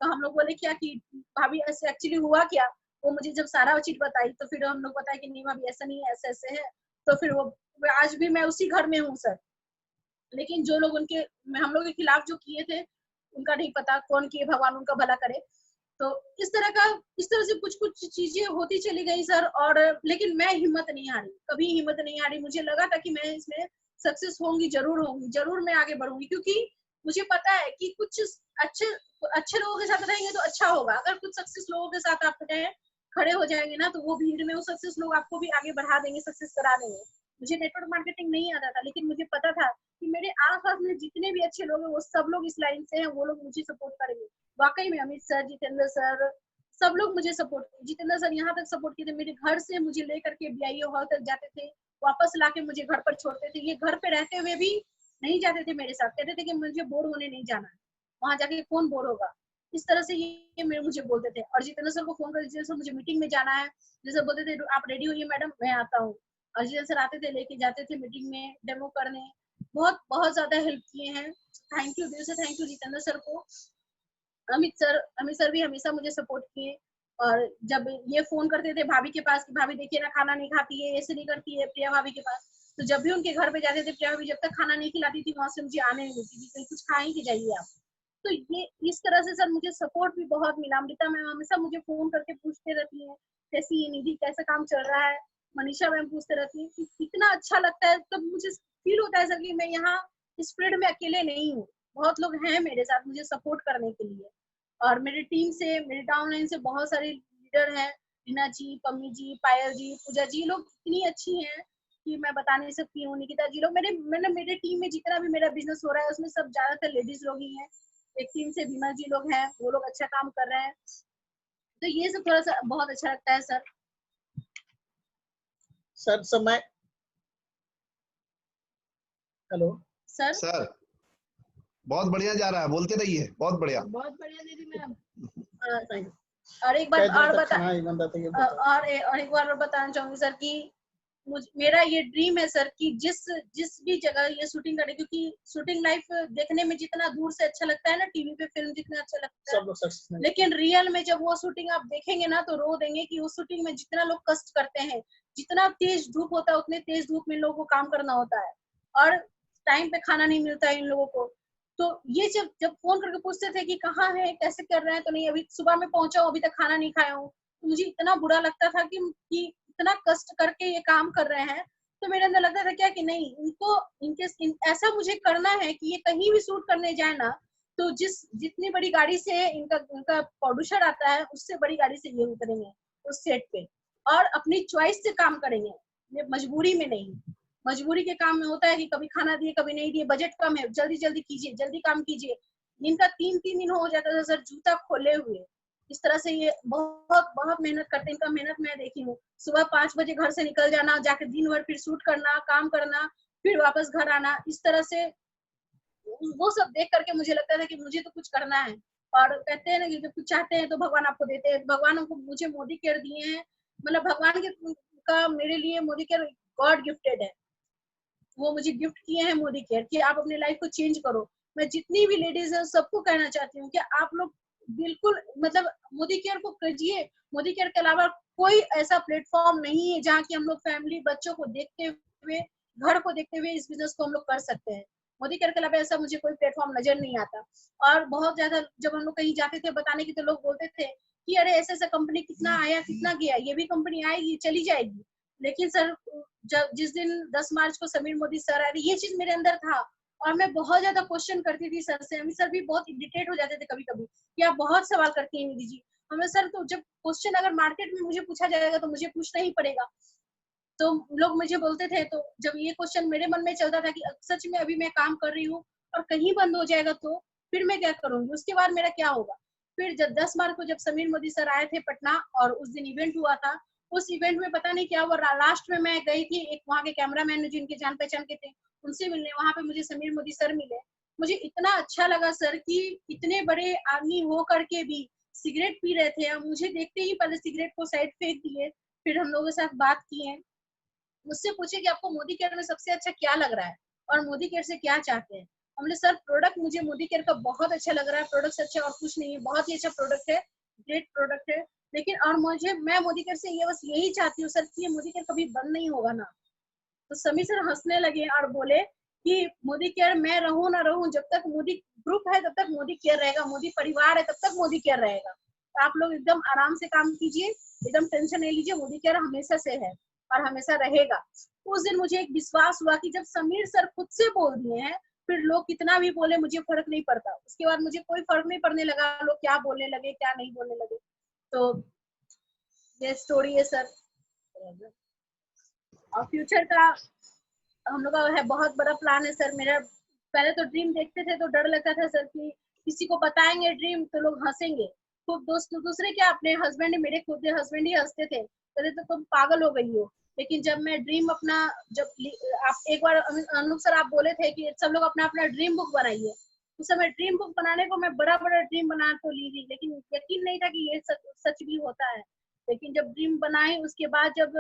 तो हम लोग बोले क्या कि भाभी ऐसे एक्चुअली हुआ क्या, वो मुझे जब सारा चीज बताई तो फिर हम लोग बताया कि नहीं भाभी ऐसा नहीं है, ऐसे ऐसे है। तो फिर वो आज भी मैं उसी घर में हूँ सर, लेकिन जो लोग हम लोग के खिलाफ जो किए थे उनका नहीं पता कौन किए, भगवान उनका भला करे। तो इस तरह से कुछ कुछ चीजें होती चली गई सर। और लेकिन मैं हिम्मत नहीं हारी, कभी हिम्मत नहीं हारी। मुझे लगा था कि मैं इसमें सक्सेस होंगी, जरूर मैं आगे बढ़ूंगी, क्योंकि मुझे पता है कि कुछ अच्छे लोगों के साथ रहेंगे तो अच्छा होगा। अगर कुछ सक्सेस लोगों के साथ आप खड़े हो जाएंगे ना, तो वो भीड़ में वो सक्सेस लोग आपको भी आगे बढ़ा देंगे, सक्सेस करा देंगे। मुझे नेटवर्क मार्केटिंग नहीं आता था, लेकिन मुझे पता था कि मेरे आसपास में जितने भी अच्छे लोग हैं वो सब लोग इस लाइन से हैं, वो लोग मुझे सपोर्ट करेंगे। वाकई में अमित सर, जितेंद्र सर, सब लोग मुझे सपोर्ट किए। जितेंद्र सर यहाँ तक सपोर्ट किए थे, मेरे घर से मुझे लेकर के BIO हॉल तक जाते थे, वापस लाके मुझे घर पर छोड़ते थे। ये घर पे रहते हुए भी नहीं जाते थे मेरे साथ, कहते थे कि मुझे बोर होने नहीं जाना है, वहां जाके कौन बोर होगा। इस तरह से ये मुझे बोलते थे। और जितेंद्र सर को फोन कर, जितेंद्र सर मुझे मीटिंग में जाना है, जैसे बोलते थे आप रेडी होइए मैडम, मैं आता हूँ। और जितेंद्र सर आते थे, लेके जाते थे मीटिंग में डेमो करने। बहुत बहुत ज्यादा हेल्प किए हैं। थैंक यू, दिल से थैंक यू जितेंद्र सर को। अमित सर भी हमेशा मुझे सपोर्ट किए। और जब ये फोन करते थे भाभी के पास कि भाभी देखिए ना, खाना नहीं खाती है, ऐसे नहीं करती है, प्रिया भाभी के पास, तो जब भी उनके घर पे जाते थे, प्रिया भाभी जब तक खाना नहीं खिलाती थी, वहां से मुझे आने नहीं देती थी, कहीं कुछ खाएं कि जाइए आप। तो ये इस तरह से सर मुझे सपोर्ट भी बहुत मिला। अमृता मैम हमेशा मुझे फोन करके पूछते रहती हैं कैसी है निधि, कैसा काम चल रहा है। मनीषा मैम पूछते रहती है कि इतना अच्छा लगता है, तब मुझे फील होता है सर कि मैं यहाँ इस फील्ड में अकेले नहीं हूँ, बहुत लोग हैं मेरे साथ मुझे सपोर्ट करने के लिए। और मेरी टीम से, मेरे डाउनलाइन से बहुत सारे लीडर हैं, रीना जी, पम्मी जी, पायल जी, पूजा जी, लोग इतनी अच्छी हैं कि मैं बता नहीं सकती हूँ। निकिता जी लोग, मेरे टीम में जितना भी मेरा बिजनेस हो रहा है उसमें सब ज्यादातर लेडीज लोग ही हैं। एक टीम से विमल जी लोग हैं, वो लोग अच्छा काम कर रहे हैं। तो ये सब थोड़ा सा बहुत अच्छा लगता है सर। सर समय, हेलो सर सर बहुत बढ़िया जा रहा है, बोलते रहिए, बहुत बढ़िया। बहुत बढ़िया दीदी मैम। Thank you. और एक बात और बता, खाना ही बंदा था ये और एक बार और बताना चाहूंगी सर कि मेरा ये ड्रीम है सर कि जिस भी जगह ये शूटिंग करे, क्योंकि शूटिंग लाइफ देखने में जितना दूर से अच्छा लगता है ना, टीवी पे फिल्म जितना अच्छा लगता है, सब लोग सक्सेस नहीं, लेकिन रियल में जब वो शूटिंग आप देखेंगे ना तो रो देंगे कि उस शूटिंग में जितना लोग कष्ट करते हैं, जितना तेज धूप होता है, उतने तेज धूप में लोगों को काम करना होता है, और टाइम पे खाना नहीं मिलता है इन लोगों को। तो ये जब जब फोन करके पूछते थे कि कहाँ है, कैसे कर रहे हैं, तो नहीं अभी सुबह में पहुंचा हूँ, अभी तक खाना नहीं खाया हूँ, तो मुझे इतना बुरा लगता था कि इतना कष्ट करके ये काम कर रहे हैं। तो मेरे अंदर लगता था क्या कि नहीं, इनको ऐसा मुझे करना है कि ये कहीं भी शूट करने जाए ना, तो जितनी बड़ी गाड़ी से इनका प्रोड्यूसर आता है, उससे बड़ी गाड़ी से ये उतरेंगे उस सेट पे, और अपनी चॉइस से काम करेंगे, ये मजबूरी में नहीं। मजबूरी के काम में होता है कि कभी खाना दिए, कभी नहीं दिए, बजट कम है, जल्दी जल्दी कीजिए, जल्दी काम कीजिए। इनका 3-3 दिन हो जाता था सर जूता खोले हुए। इस तरह से ये बहुत बहुत मेहनत करते हैं। इनका मेहनत मैं देखी हूँ, सुबह 5 बजे घर से निकल जाना, जाके दिन भर फिर शूट करना, काम करना, फिर वापस घर आना। इस तरह से वो सब देख करके मुझे लगता था कि मुझे तो कुछ करना है। और कहते हैं ना कि जब कुछ चाहते हैं तो भगवान आपको देते हैं। भगवान हमको, मुझे मोदी केयर दिए हैं, मतलब भगवान के का मेरे लिए मोदी केयर गॉड गिफ्टेड है। वो मुझे गिफ्ट किए हैं मोदी केयर कि आप अपने लाइफ को चेंज करो। मैं जितनी भी लेडीज है सबको कहना चाहती हूँ कि आप लोग बिल्कुल मतलब मोदी केयर को कीजिए। मोदी केयर के अलावा कोई ऐसा प्लेटफॉर्म नहीं है जहाँ की हम लोग फैमिली, बच्चों को देखते हुए, घर को देखते हुए इस बिजनेस को हम लोग कर सकते हैं। मोदी केयर के अलावा ऐसा मुझे कोई प्लेटफॉर्म नजर नहीं आता। और बहुत ज्यादा जब हम लोग कहीं जाते थे बताने की, तो लोग बोलते थे कि अरे ऐसा ऐसा कंपनी कितना आया कितना गया, ये भी कंपनी आएगी चली जाएगी। लेकिन सर जब जिस दिन 10 मार्च को समीर मोदी सर आए थे, ये चीज मेरे अंदर था, और मैं बहुत ज्यादा क्वेश्चन करती थी सर से। अमित सर भी बहुत इरिटेट हो जाते थे कभी कभी कि आप बहुत सवाल करती हैं निधि जी। हमें सर, तो जब क्वेश्चन अगर मार्केट में मुझे पूछा जाएगा तो मुझे पूछना ही पड़ेगा। तो लोग मुझे बोलते थे, तो जब ये क्वेश्चन मेरे मन में चलता था कि सच में अभी मैं काम कर रही हूँ और कहीं बंद हो जाएगा तो फिर मैं क्या करूंगी, उसके बाद मेरा क्या होगा। फिर जब 10 मार्च को जब समीर मोदी सर आए थे पटना, और उस दिन इवेंट हुआ था, उस इवेंट में पता नहीं क्या हुआ, लास्ट में मैं गई थी, एक वहाँ के कैमरामैन जिनके जान पहचान के थे उनसे मिलने, वहां पे मुझे समीर मोदी सर मिले। मुझे इतना अच्छा लगा सर कि इतने बड़े आदमी हो करके भी सिगरेट पी रहे थे। मुझे देखते ही पहले सिगरेट को साइड फेंक दिए, फिर हम लोगों के साथ बात किए, मुझसे पूछे कि आपको मोदी केयर में सबसे अच्छा क्या लग रहा है और मोदी केयर से क्या चाहते हैं। हमने सर प्रोडक्ट मुझे मोदी केयर का बहुत अच्छा लग रहा है, प्रोडक्ट से अच्छा और कुछ नहीं है, बहुत ही अच्छा प्रोडक्ट है, ग्रेट प्रोडक्ट है। लेकिन और मैं मोदी केयर से ये बस यही चाहती हूँ सर कि ये मोदी केयर कभी बंद नहीं होगा ना। तो समीर सर हंसने लगे और बोले कि मोदी केयर मैं रहूं ना रहूं, जब तक मोदी ग्रुप है तब तक मोदी केयर रहेगा, मोदी परिवार है तब तक मोदी केयर रहेगा। तो आप लोग एकदम आराम से काम कीजिए, एकदम टेंशन नहीं लीजिए, मोदी केयर हमेशा से है और हमेशा रहेगा। उस दिन मुझे एक विश्वास हुआ कि जब समीर सर खुद से बोल दिए हैं फिर लोग कितना भी बोले मुझे फर्क नहीं पड़ता। उसके बाद मुझे कोई फर्क नहीं पड़ने लगा, लोग क्या बोलने लगे क्या नहीं बोलने लगे। तो ये स्टोरी है सर। और फ्यूचर का हम लोग का है बहुत बड़ा प्लान है सर। मेरा पहले तो ड्रीम देखते थे तो डर लगता था सर कि किसी को बताएंगे ड्रीम तो लोग हंसेंगे। खुद दोस्त दूसरे क्या, अपने हस्बैंड, मेरे खुद हस्बैंड ही हंसते थे, कहते तो तुम पागल हो गई हो। लेकिन जब मैं ड्रीम अपना, जब आप एक बार अनूप सर आप बोले थे कि सब लोग अपना अपना ड्रीम बुक बनाइए, उस समय ड्रीम बुक बनाने को मैं बड़ा बड़ा ड्रीम बना तो ली थी, लेकिन यकीन नहीं था कि ये सच भी होता है। लेकिन जब ड्रीम बनाई उसके बाद जब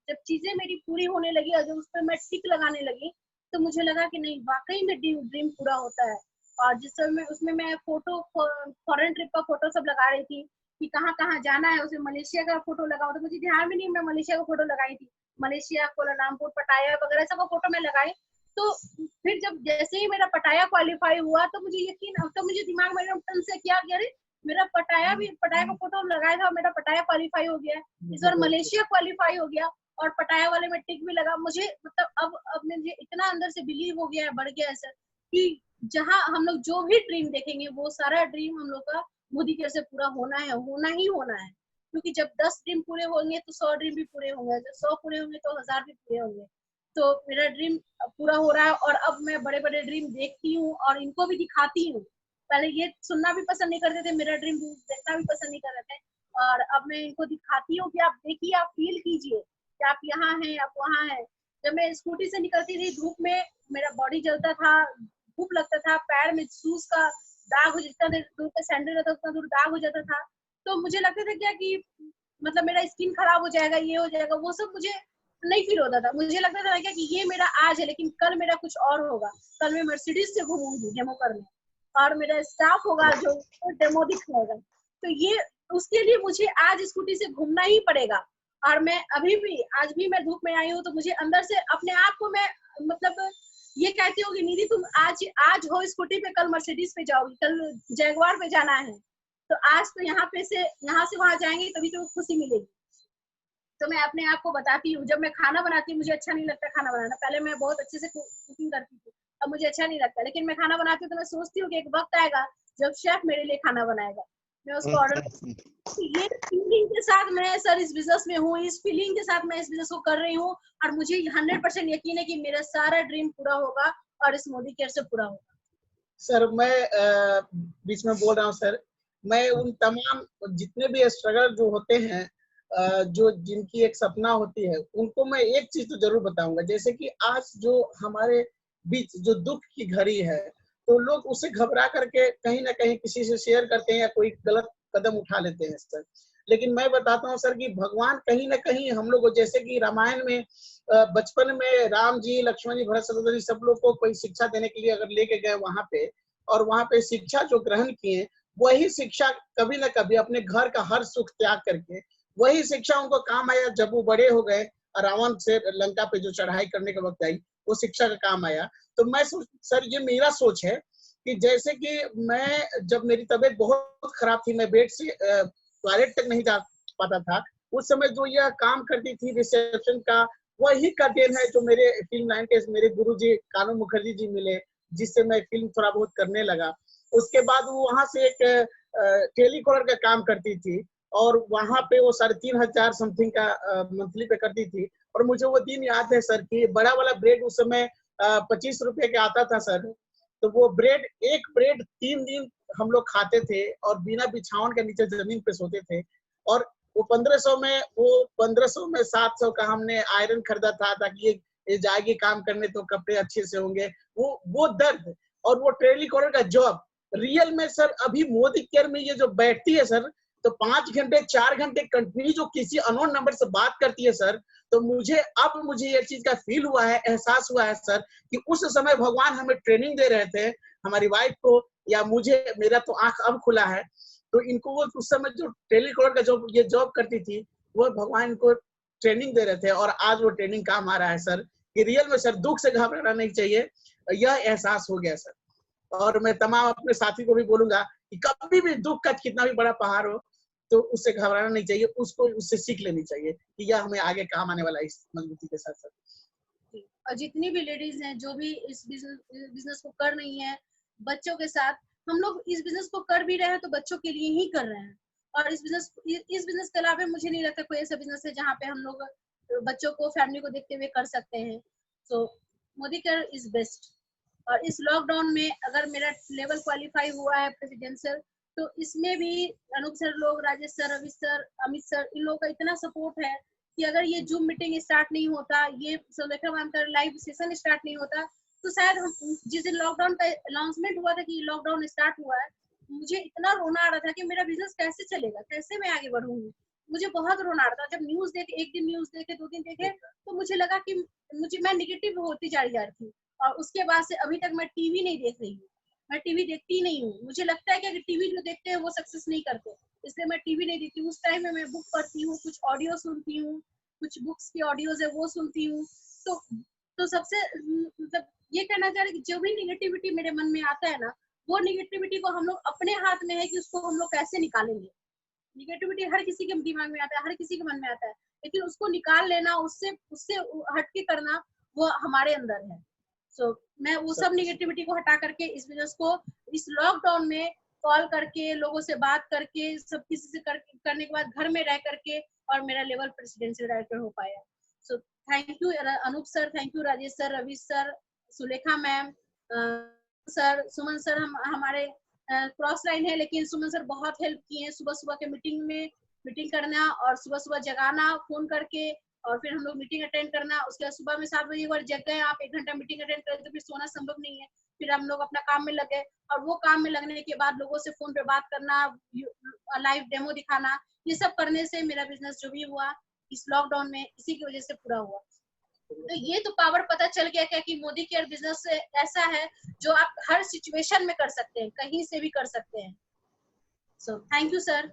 जब चीजें मेरी पूरी होने लगी और जब उस पर मैं टिक लगाने लगी तो मुझे लगा कि नहीं वाकई में ड्रीम पूरा होता है। और जिस समय उसमें मैं फोटो फॉरेन ट्रिप का फोटो सब लगा रही थी कि कहाँ कहाँ जाना है, उसमें मलेशिया का फोटो लगाओ तो मुझे ध्यान भी नहीं, मैं मलेशिया का फोटो लगाई थी, मलेशिया कोलालमपुर पटाया वगैरह सब फोटो मैं लगाई। तो फिर जब जैसे ही मेरा पटाया क्वालिफाई हुआ तो मुझे यकीन, तो मुझे दिमाग में एकदम से किया कि अरे मेरा पटाया का फोटो लगाया था, मेरा पटाया क्वालिफाई हो गया, इस बार मलेशिया क्वालिफाई हो गया और पटाया वाले में टिक भी लगा। मुझे मतलब अब मुझे इतना अंदर से बिलीव हो गया है, बढ़ गया है सर, कि जहाँ हम लोग जो भी ड्रीम देखेंगे वो सारा ड्रीम हम लोग का मोदी केयर से पूरा होना है, होना ही होना है। क्योंकि जब 10 ड्रीम पूरे होंगे तो 100 ड्रीम भी पूरे होंगे, जब 100 पूरे होंगे तो 1000 भी पूरे होंगे। तो मेरा ड्रीम पूरा हो रहा है और अब मैं बड़े बड़े ड्रीम देखती हूँ और इनको भी दिखाती हूँ। पहले ये सुनना भी पसंद नहीं करते थे, मेरा ड्रीम देखना भी पसंद नहीं कर रहे थे, और अब मैं इनको दिखाती हूँ कि आप देखिए, आप फील कीजिए कि आप यहाँ हैं, आप वहाँ हैं। जब मैं स्कूटी से निकलती थी धूप में, मेरा बॉडी जलता था, धूप लगता था, पैर में शूज का दाग हो, जितना देर दूर पे सैंडल रहता उतना दूर दाग हो जाता था। तो मुझे लगता था क्या कि मतलब मेरा स्किन खराब हो जाएगा, ये हो जाएगा, वो सब मुझे नहीं फील होता था। मुझे लगता था क्या कि ये मेरा आज है लेकिन कल मेरा कुछ और होगा, कल मैं मर्सिडीज से घूमूंगी डेमो करने और मेरा स्टाफ होगा जो डेमो दिखाएगा। तो ये उसके लिए मुझे आज स्कूटी से घूमना ही पड़ेगा। और मैं अभी भी, आज भी मैं धूप में आई हूँ तो मुझे अंदर से अपने आप को मैं मतलब ये कहती हूँ कि निधि तुम आज हो स्कूटी पे, कल मर्सिडीज पे जाओगी, कल जैगवार पे जाना है। तो आज तो यहाँ से वहां जाएंगे तभी तो खुशी मिलेगी। तो मैं अपने आप को बताती हूँ, जब मैं खाना बनाती हूँ मुझे अच्छा नहीं लगता खाना बनाना, पहले मैं बहुत अच्छे से कुकिंग करती थी, अब मुझे अच्छा नहीं लगता, लेकिन मैं खाना बनाती हूँ तो मैं सोचती हूँ कि एक वक्त आएगा जब शेफ मेरे लिए खाना बनाएगा, मैं उसको ऑर्डर। ये फीलिंग के साथ मैं सर इस बिजनेस में हूँ, इस फीलिंग के साथ मैं इस बिजनेस को कर रही हूँ और मुझे 100% यकीन है कि मेरा सारा ड्रीम पूरा होगा और इस मोदी केयर से पूरा होगा। सर मैं बीच में बोल रहा हूँ सर, मैं उन तमाम जितने भी स्ट्रगल जो होते हैं, जो जिनकी एक सपना होती है, उनको मैं एक चीज तो जरूर बताऊंगा, जैसे कि आज जो हमारे बीच जो दुख की घड़ी है, तो लोग उसे घबरा करके कहीं ना कहीं किसी से शेयर करते हैं या कोई गलत कदम उठा लेते हैं सर। लेकिन मैं बताता हूँ सर कि भगवान कहीं ना कहीं हम लोग को, जैसे कि रामायण में बचपन में राम जी, लक्ष्मण जी, भरत शत्रुघ्न जी सब लोग को कोई शिक्षा देने के लिए अगर लेके गए वहां पे, और वहां पे शिक्षा जो ग्रहण किए, वही शिक्षा कभी ना कभी अपने घर का हर सुख त्याग करके वही शिक्षा उनको काम आया जब वो बड़े हो गए, रावण से लंका पे जो चढ़ाई करने के वक्त आई, वो शिक्षा का काम आया। तो मैं सर ये मेरा सोच है कि जैसे कि मैं जब मेरी तबीयत बहुत खराब थी, मैं बेड से टॉयलेट तक नहीं जा पाता था, उस समय जो यह काम करती थी रिसेप्शन का, वही का देन है जो मेरे फिल्म लाइन के मेरे गुरुजी कानू मुखर्जी जी मिले, जिससे मैं फिल्म थोड़ा बहुत करने लगा। उसके बाद वो वहां से एक टेलीकॉलर का काम करती थी और वहां पे वो 3500 समथिंग का मंथली पे करती थी। और मुझे वो दिन याद है सर कि बड़ा वाला ब्रेड उस समय 25 रुपए का आता था सर। तो वो ब्रेड, एक ब्रेड 3 दिन हम लोग खाते थे और बिना बिछावन के नीचे जमीन पे सोते थे। और वो 1500 में 700 का हमने आयरन खरीदा था ताकि ये जाएगी काम करने तो कपड़े अच्छे से होंगे। वो दर्द और वो टेलीकॉलर का जॉब रियल में सर, अभी मोदी केयर में ये जो बैठती है सर, तो 5 घंटे 4 घंटे कंटिन्यू जो किसी अननोन नंबर से बात करती है सर, तो मुझे ये चीज का फील हुआ है, एहसास हुआ है सर कि उस समय भगवान हमें ट्रेनिंग दे रहे थे, हमारी वाइफ को या मुझे, मेरा तो आंख अब खुला है। तो इनको वो उस समय जो टेलीकॉलर का ये जॉब करती थी, वो भगवान को ट्रेनिंग दे रहे थे और आज वो ट्रेनिंग काम आ रहा है सर कि रियल में सर दुख से घबराना नहीं चाहिए, यह एहसास हो गया सर। और मैं तमाम अपने साथी को भी बोलूंगा कि कभी भी दुख का कितना भी बड़ा पहाड़ हो तो उससे घबराना नहीं चाहिए, उससे सीख लेनी चाहिए कि यह हमें आगे काम आने वाला है इस मजबूती के साथ साथ। और जितनी भी लेडीज हैं जो भी इस बिजनेस को कर रही हैं बच्चों के साथ, हम लोग इस बिजनेस को कर भी रहे हैं तो बच्चों के लिए ही कर रहे हैं। और इस बिजनेस के अलावा मुझे नहीं लगता कोई ऐसा बिजनेस है जहाँ पे हम लोग बच्चों को, फैमिली को देखते हुए कर सकते हैं। सो मोदी केयर इज बेस्ट। और इस लॉकडाउन में अगर मेरा लेवल क्वालिफाई हुआ है प्रेसिडेंशियल, तो इसमें भी अनूप सर लोग, Rajesh sir, Ravi sir, Amit sir, इन लोगों का इतना सपोर्ट है कि अगर ये जूम मीटिंग स्टार्ट नहीं होता, ये सुलेखा मैम का लाइव सेशन स्टार्ट नहीं होता, तो शायद हम जिस दिन लॉकडाउन का अनाउंसमेंट हुआ था कि लॉकडाउन स्टार्ट हुआ है, मुझे इतना रोना आ रहा था कि मेरा बिजनेस कैसे चलेगा, कैसे मैं आगे बढ़ूंगी। मुझे बहुत रोना आ रहा था। जब न्यूज देखे, एक दिन न्यूज देखे, 2 दिन देखे, तो मुझे लगा कि मैं निगेटिव होती जा रही थी। और उसके बाद से अभी तक मैं टीवी नहीं देख रही हूँ। मैं टीवी देखती नहीं हूँ। मुझे लगता है कि अगर टीवी जो देखते हैं वो सक्सेस नहीं करते, इसलिए मैं टीवी नहीं देखती। उस टाइम में मैं बुक पढ़ती हूँ, कुछ ऑडियो सुनती हूँ, कुछ बुक्स की ऑडियोज है वो सुनती हूँ। तो सबसे मतलब ये कहना चाह रहे कि जो भी निगेटिविटी मेरे मन में आता है ना, वो निगेटिविटी को हम लोग अपने हाथ में है कि उसको हम लोग कैसे निकालेंगे। निगेटिविटी हर किसी के दिमाग में आता है, हर किसी के मन में आता है, लेकिन उसको निकाल लेना, उससे हटके करना, वो हमारे अंदर है। सो मैं वो सब निगेटिविटी को हटा करके इस बिजनेस को इस लॉकडाउन में कॉल करके, लोगों से बात करके, सब किसी से करने के बाद घर में रह करके और मेरा लेवल प्रेसिडेंशियल डायरेक्टर हो पाया। So thank you Anoop sir, thank you Rajesh sir, Ravi sir, Sulekha ma'am, sir, Suman sir. हमारे क्रॉस लाइन है, लेकिन सुमन सर बहुत हेल्प किए हैं। सुबह सुबह के मीटिंग करना और सुबह सुबह जगाना फोन करके, और फिर हम लोग मीटिंग अटेंड करना। उसके बाद सुबह में 7 बजे एक बार जग गए आप, 1 घंटा मीटिंग अटेंड करें तो फिर सोना संभव नहीं है। फिर हम लोग अपना काम में लगे, और वो काम में लगने के बाद लोगों से फोन पे बात करना, लाइव डेमो दिखाना, ये सब करने से मेरा बिजनेस जो भी हुआ इस लॉकडाउन में, इसी की वजह से पूरा हुआ। तो ये तो पावर पता चल गया क्या कि मोदी केयर बिजनेस ऐसा है जो आप हर सिचुएशन में कर सकते हैं, कहीं से भी कर सकते हैं। सो थैंक यू सर।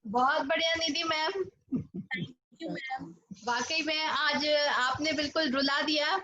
बहुत बढ़िया निधि मैम, थैंक यू मैम। वाकई में आज आपने बिल्कुल रुला दिया।